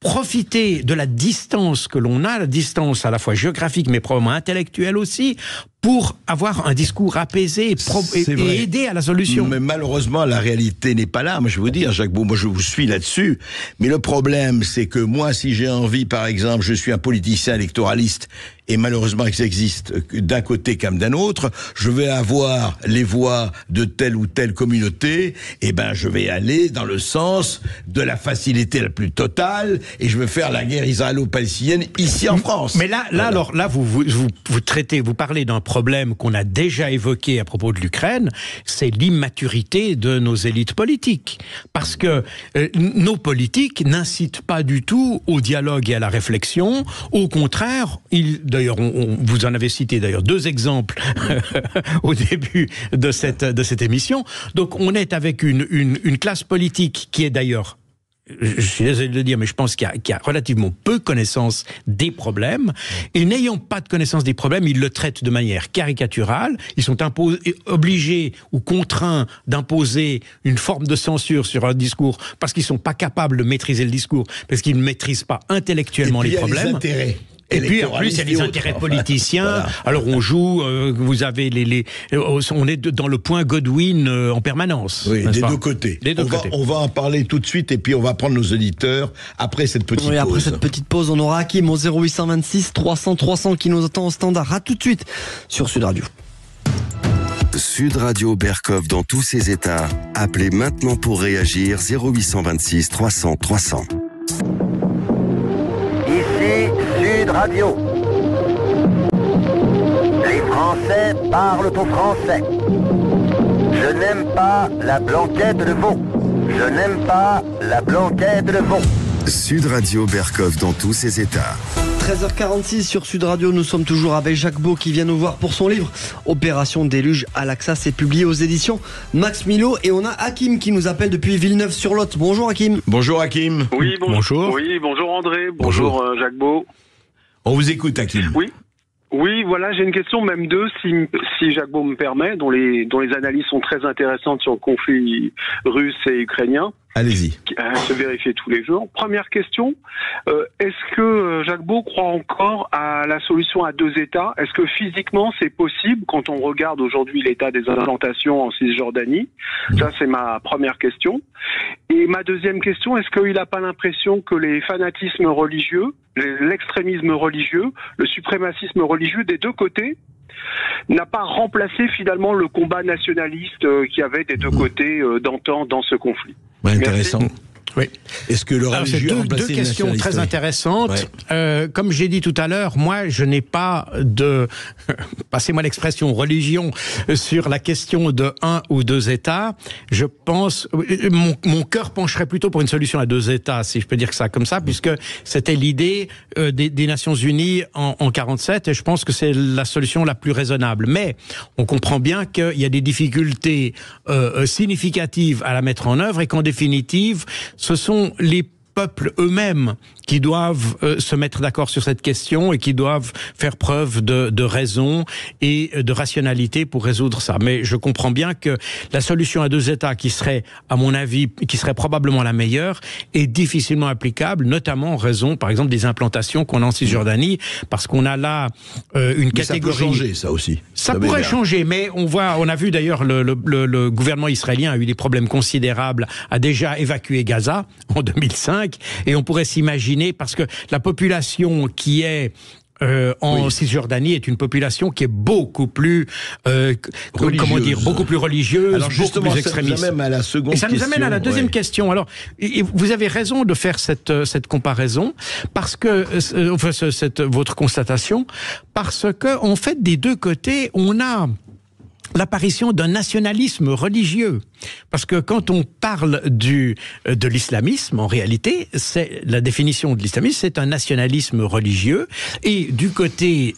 profiter de la distance que l'on a, la distance à la fois géographique mais probablement intellectuelle aussi, pour avoir un discours apaisé et aider à la solution. Mais malheureusement, la réalité n'est pas là. Moi, je vais vous dire, Jacques Beau, moi, je vous suis là-dessus. Mais le problème, c'est que moi, si j'ai envie, par exemple, je suis un politicien électoraliste, et malheureusement, ça existe d'un côté comme d'un autre, je vais avoir les voix de telle ou telle communauté, et ben, je vais aller dans le sens de la facilité la plus totale, et je vais faire la guerre israélo-palestinienne ici en France. Mais là, alors, là, vous parlez d'un problème qu'on a déjà évoqué à propos de l'Ukraine, c'est l'immaturité de nos élites politiques. Parce que nos politiques n'incitent pas du tout au dialogue et à la réflexion. Au contraire, d'ailleurs, vous en avez cité d'ailleurs 2 exemples au début de cette émission. Donc on est avec une classe politique qui est d'ailleurs, je suis désolé de le dire, mais je pense qu'il y a relativement peu connaissance des problèmes. Et n'ayant pas de connaissance des problèmes, ils le traitent de manière caricaturale. Ils sont obligés ou contraints d'imposer une forme de censure sur un discours parce qu'ils ne sont pas capables de maîtriser le discours, parce qu'ils ne maîtrisent pas intellectuellement les problèmes. Les intérêts. Et puis en plus il y a les intérêts politiciens. Voilà. Alors on joue, vous avez on est dans le point Godwin en permanence. Oui, des deux côtés. On va en parler tout de suite et puis on va prendre nos auditeurs après cette petite pause. Après cette petite pause, on aura Hakim au 0826 300 300 qui nous attend au standard. À tout de suite sur Sud Radio. Sud Radio Berkov dans tous ses états. Appelez maintenant pour réagir 0826 300 300. Ici Sud Radio. Les Français parlent au français. Je n'aime pas la blanquette de veau. Je n'aime pas la blanquette de veau. Sud Radio Berkov dans tous ses états. 13h46 sur Sud Radio, nous sommes toujours avec Jacques Beau qui vient nous voir pour son livre Opération Déluge à l'Axa, c'est publié aux éditions Max Milo, et on a Hakim qui nous appelle depuis Villeneuve-sur-Lot. Bonjour Hakim. Bonjour Hakim. Oui, bonjour. Oui, bonjour André, bonjour Jacques Beau. On vous écoute Hakim. Oui, voilà, j'ai une question, même deux, si Jacques Beau me permet, dont les analyses sont très intéressantes sur le conflit russe et ukrainien. Allez-y. Se vérifier tous les jours. Première question, est-ce que Jacques Beau croit encore à la solution à 2 États? Est-ce que physiquement c'est possible quand on regarde aujourd'hui l'état des implantations en Cisjordanie? Ça, c'est ma première question. Et ma deuxième question, est-ce qu'il n'a pas l'impression que les fanatismes religieux, l'extrémisme religieux, le suprémacisme religieux des deux côtés n'a pas remplacé finalement le combat nationaliste qu'il y avait des deux côtés d'antan dans ce conflit? Ouais, intéressant. Oui. Est-ce que le religieux c'est deux questions très intéressantes. Ouais. Comme j'ai dit tout à l'heure, moi, je n'ai pas de, passez-moi l'expression, religion sur la question de un ou deux États. Je pense, mon cœur pencherait plutôt pour une solution à deux États, si je peux dire ça comme ça, puisque c'était l'idée des Nations Unies en 47, et je pense que c'est la solution la plus raisonnable. Mais on comprend bien qu'il y a des difficultés significatives à la mettre en œuvre, et qu'en définitive, ce sont les peuples eux-mêmes qui doivent se mettre d'accord sur cette question et qui doivent faire preuve de raison et de rationalité pour résoudre ça. Mais je comprends bien que la solution à deux États qui serait, à mon avis, qui serait probablement la meilleure, est difficilement applicable, notamment en raison, par exemple, des implantations qu'on a en Cisjordanie, parce qu'on a là une catégorie... Ça peut changer, ça aussi. Ça pourrait changer, mais on a vu d'ailleurs le gouvernement israélien a eu des problèmes considérables, a déjà évacué Gaza en 2005, et on pourrait s'imaginer, parce que la population qui est en Cisjordanie est une population qui est beaucoup plus, comment dire, beaucoup plus religieuse, alors justement, beaucoup plus extrémiste. Ça nous amène à la seconde question. Et ça nous amène à la deuxième question. Alors, vous avez raison de faire cette comparaison, parce que votre constatation, parce que en fait, des deux côtés, on a l'apparition d'un nationalisme religieux. Parce que quand on parle de l'islamisme, en réalité, c'est la définition de l'islamisme, c'est un nationalisme religieux. Et du côté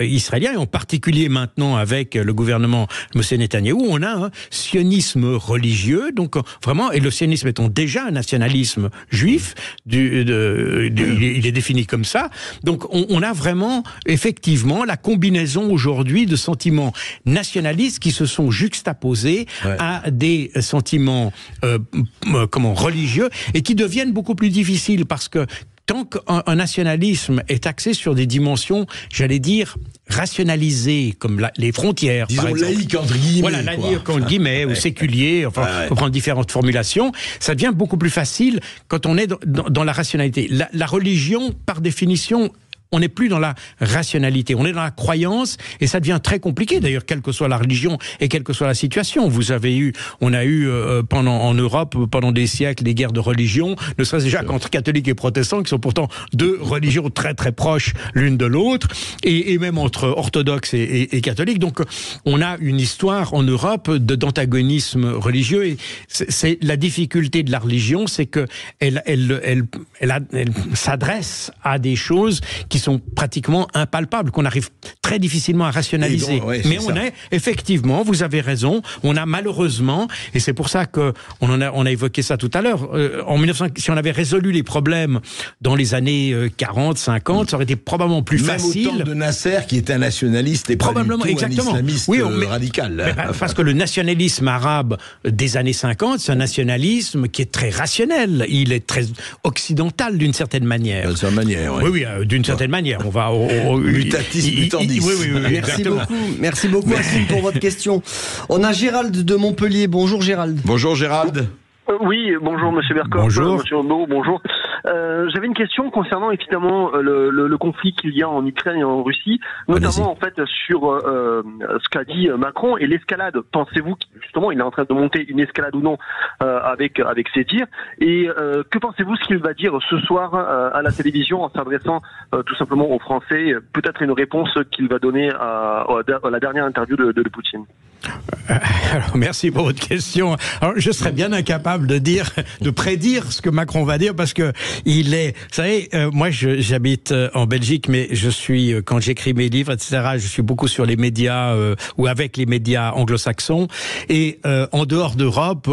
israélien, et en particulier maintenant avec le gouvernement M. Netanyahou, on a un sionisme religieux. Donc vraiment, et le sionisme étant déjà un nationalisme juif, il est défini comme ça. Donc on a vraiment, effectivement, la combinaison aujourd'hui de sentiments nationalistes qui se sont juxtaposés à des sentiments religieux, et qui deviennent beaucoup plus difficiles, parce que tant qu'un nationalisme est axé sur des dimensions, j'allais dire, rationalisées, comme les frontières, disons, par exemple. laïques entre guillemets. Voilà, laïques entre guillemets, ou séculiers, enfin, on peut prendre différentes formulations. Ça devient beaucoup plus facile quand on est dans la rationalité. La religion, par définition, on n'est plus dans la rationalité, on est dans la croyance, et ça devient très compliqué, d'ailleurs, quelle que soit la religion et quelle que soit la situation. On a eu en Europe, pendant des siècles, des guerres de religion, ne serait-ce déjà qu'entre catholiques et protestants, qui sont pourtant deux religions très très proches l'une de l'autre, et même entre orthodoxes et catholiques. Donc on a une histoire en Europe d'antagonisme religieux, et c'est la difficulté de la religion, c'est que elle s'adresse à des choses qui sont pratiquement impalpables, qu'on arrive très difficilement à rationaliser. Mais on est, effectivement, vous avez raison, on a malheureusement, et c'est pour ça que on a évoqué ça tout à l'heure, si on avait résolu les problèmes dans les années 40, 50, ça aurait été probablement plus facile. Même au temps de Nasser, qui est un nationaliste et probablement, pas du tout exactement. un islamiste radical. Parce que le nationalisme arabe des années 50, c'est un nationalisme qui est très rationnel, il est très occidental d'une certaine manière. D'une certaine manière, oui, d'une certaine manière. On va mutatis mutandis. Merci beaucoup, Assine, pour votre question. On a Gérald de Montpellier. Bonjour Gérald. Bonjour Gérald. Oui, bonjour Monsieur Bercoff. Bonjour. Monsieur Beau, bonjour. J'avais une question concernant évidemment le conflit qu'il y a en Ukraine et en Russie, notamment en fait sur ce qu'a dit Macron et l'escalade. Pensez-vous justement il est en train de monter une escalade ou non avec ses dires, et que pensez-vous ce qu'il va dire ce soir à la télévision en s'adressant tout simplement aux Français, peut-être une réponse qu'il va donner à la dernière interview de Poutine? Alors, merci pour votre question. Alors, je serais bien incapable de prédire ce que Macron va dire, parce que vous savez, moi j'habite en Belgique, mais quand j'écris mes livres, etc., je suis beaucoup sur les médias ou avec les médias anglo-saxons, et en dehors d'Europe,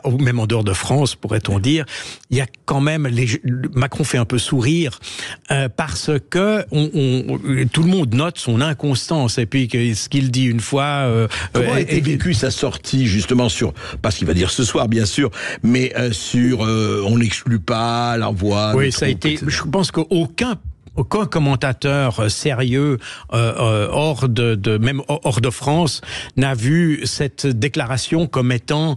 ou même en dehors de France, pourrait-on dire, il y a quand même Macron fait un peu sourire parce que tout le monde note son inconstance, et puis ce qu'il dit une fois. Comment a été vécue sa sortie, justement, parce qu'il va dire ce soir, bien sûr, mais on n'exclut pas l'envoi. Oui, ça a été. Je pense qu'aucun aucun commentateur sérieux hors de France n'a vu cette déclaration comme étant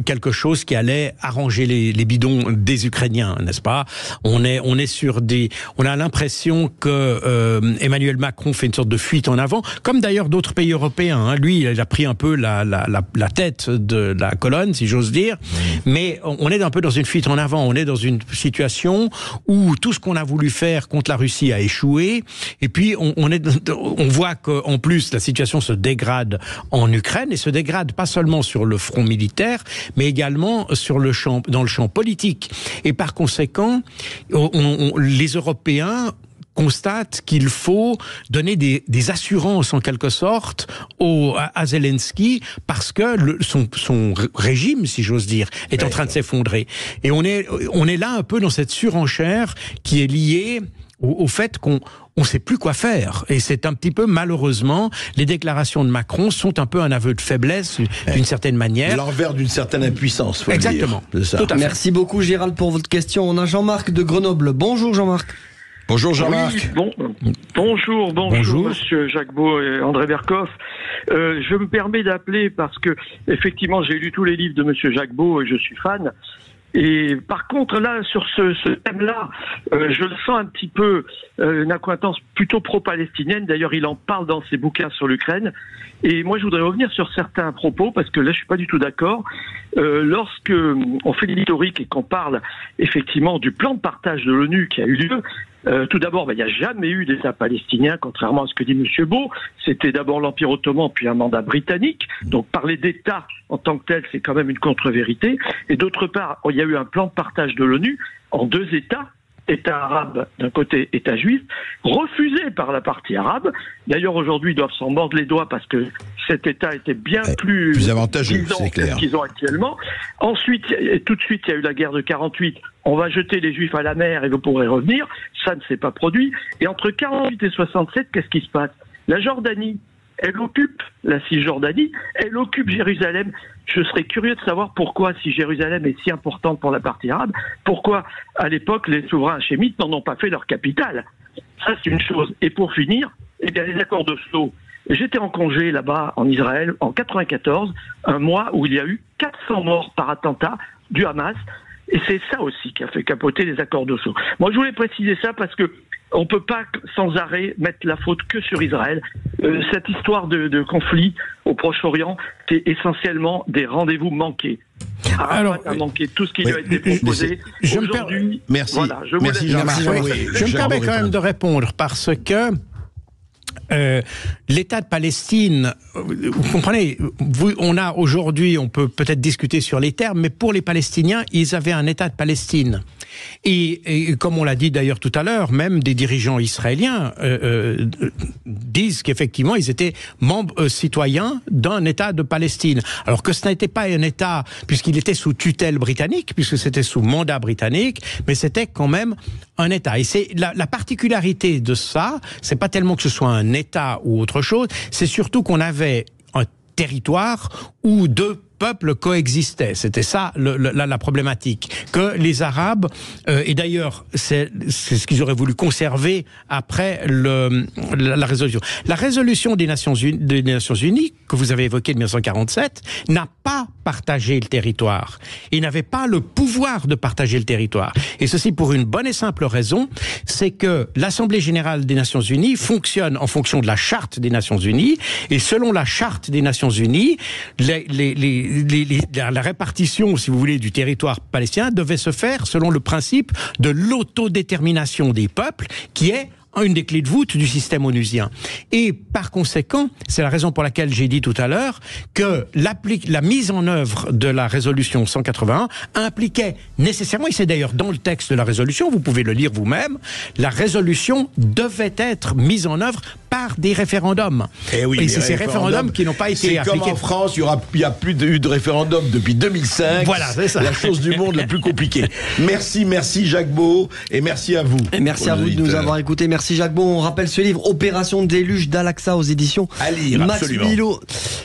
quelque chose qui allait arranger les bidons des Ukrainiens, n'est-ce pas? On a l'impression que Emmanuel Macron fait une sorte de fuite en avant, comme d'ailleurs d'autres pays européens. Hein. Lui, il a pris un peu la tête de la colonne, si j'ose dire. Mais on est un peu dans une fuite en avant. On est dans une situation où tout ce qu'on a voulu faire contre la Russie a échoué. Et puis, on voit qu'en plus, la situation se dégrade en Ukraine, et se dégrade pas seulement sur le front militaire, mais également dans le champ politique. Et par conséquent, les Européens constate qu'il faut donner des assurances en quelque sorte à Zelensky, parce que son régime, si j'ose dire, est en train de s'effondrer. Et on est là un peu dans cette surenchère qui est liée au fait qu'on ne sait plus quoi faire. Et c'est un petit peu, malheureusement, les déclarations de Macron sont un peu un aveu de faiblesse, d'une certaine manière. L'envers d'une certaine impuissance, faut Exactement. le dire. Tout à fait. Merci beaucoup Gérald pour votre question. On a Jean-Marc de Grenoble. Bonjour Jean-Marc. Bonjour Jean-Marc. Oui, bonjour Monsieur Jacquebeau et André Berkoff. Je me permets d'appeler parce que effectivement j'ai lu tous les livres de Monsieur Jacquebeau et je suis fan. Et par contre là sur ce thème-là, je le sens un petit peu une accointance plutôt pro-palestinienne. D'ailleurs il en parle dans ses bouquins sur l'Ukraine. Et moi je voudrais revenir sur certains propos parce que là je suis pas du tout d'accord. Lorsque on fait l'historique et qu'on parle effectivement du plan de partage de l'ONU qui a eu lieu. Tout d'abord, il n'y a jamais eu d'État palestinien, contrairement à ce que dit M. Beau. C'était d'abord l'Empire ottoman, puis un mandat britannique. Donc parler d'État en tant que tel, c'est quand même une contre-vérité. Et d'autre part, il y a eu un plan de partage de l'ONU en deux États. État arabe d'un côté, État juif, refusé par la partie arabe. D'ailleurs, aujourd'hui, ils doivent s'en mordre les doigts parce que cet État était bien plus avantageux, c'est clair, qu'ils ont actuellement. Ensuite, tout de suite, il y a eu la guerre de 48. On va jeter les Juifs à la mer et vous pourrez revenir. Ça ne s'est pas produit. Et entre 48 et 67, qu'est-ce qui se passe? La Jordanie, elle occupe la Cisjordanie, elle occupe Jérusalem. Je serais curieux de savoir pourquoi, si Jérusalem est si importante pour la partie arabe, pourquoi, à l'époque, les souverains hachémites n'en ont pas fait leur capitale. Ça, c'est une chose. Et pour finir, eh bien, les accords d'Oslo. J'étais en congé là-bas, en Israël, en 94, un mois où il y a eu 400 morts par attentat du Hamas. Et c'est ça aussi qui a fait capoter les accords d'Oslo. Moi, je voulais préciser ça parce que on peut pas sans arrêt mettre la faute que sur Israël. Cette histoire de conflit au Proche-Orient, c'est essentiellement des rendez-vous manqués. Arafat a manqué tout ce qui lui a été proposé. Aujourd'hui, merci. Voilà, Merci Jean-Marc. Je me permets quand même de répondre parce que l'État de Palestine, vous comprenez, on a aujourd'hui, on peut peut-être discuter sur les termes, mais pour les Palestiniens, ils avaient un État de Palestine. Et comme on l'a dit d'ailleurs tout à l'heure, même des dirigeants israéliens disent qu'effectivement ils étaient membres citoyens d'un État de Palestine. Alors que ce n'était pas un État, puisqu'il était sous tutelle britannique, puisque c'était sous mandat britannique, mais c'était quand même un État. Et c'est la particularité de ça, c'est pas tellement que ce soit un État ou autre chose, c'est surtout qu'on avait un territoire où deux peuples coexistaient. C'était ça la problématique. Que les Arabes, et d'ailleurs c'est ce qu'ils auraient voulu conserver après la résolution. La résolution des Nations Unies, que vous avez évoquée de 1947, n'a pas partagé le territoire. Ils n'avaient pas le pouvoir de partager le territoire. Et ceci pour une bonne et simple raison, c'est que l'Assemblée Générale des Nations Unies fonctionne en fonction de la Charte des Nations Unies, et selon la Charte des Nations Unies, la répartition, si vous voulez, du territoire palestinien devait se faire selon le principe de l'autodétermination des peuples, qui est une des clés de voûte du système onusien. Et par conséquent, c'est la raison pour laquelle j'ai dit tout à l'heure que la mise en œuvre de la résolution 181 impliquait nécessairement, et c'est d'ailleurs dans le texte de la résolution, vous pouvez le lire vous-même, la résolution devait être mise en œuvre par des référendums. Et c'est ces référendums qui n'ont pas été appliqués. Comme en France, il n'y a plus eu de référendum depuis 2005. Voilà, c'est ça. La chose du monde la plus compliquée. Merci Jacquebeau, et merci à vous. Et merci à vous de nous avoir écoutés. Merci Jacquebeau. On rappelle ce livre, Opération Déluge d'Al-Aqsa aux éditions à lire, Max Milo.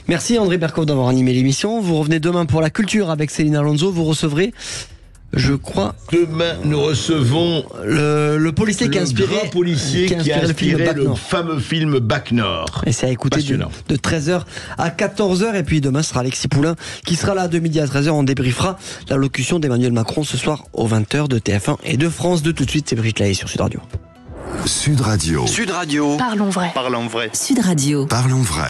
Merci André Berkoff d'avoir animé l'émission. Vous revenez demain pour la culture avec Céline Alonso. Vous recevrez je crois. Demain, nous recevons le policier qui a inspiré, grand policier qui a inspiré le fameux film Bac Nord. Et c'est à écouter de 13h à 14h. Et puis demain sera Alexis Poulain qui sera là de midi à 13h. On débriefera l'allocution d'Emmanuel Macron ce soir aux 20h de TF1 et de France 2. Tout de suite, c'est Brigitte Lahaye sur Sud Radio. Sud Radio. Sud Radio. Parlons vrai. Parlons vrai. Sud Radio. Parlons vrai.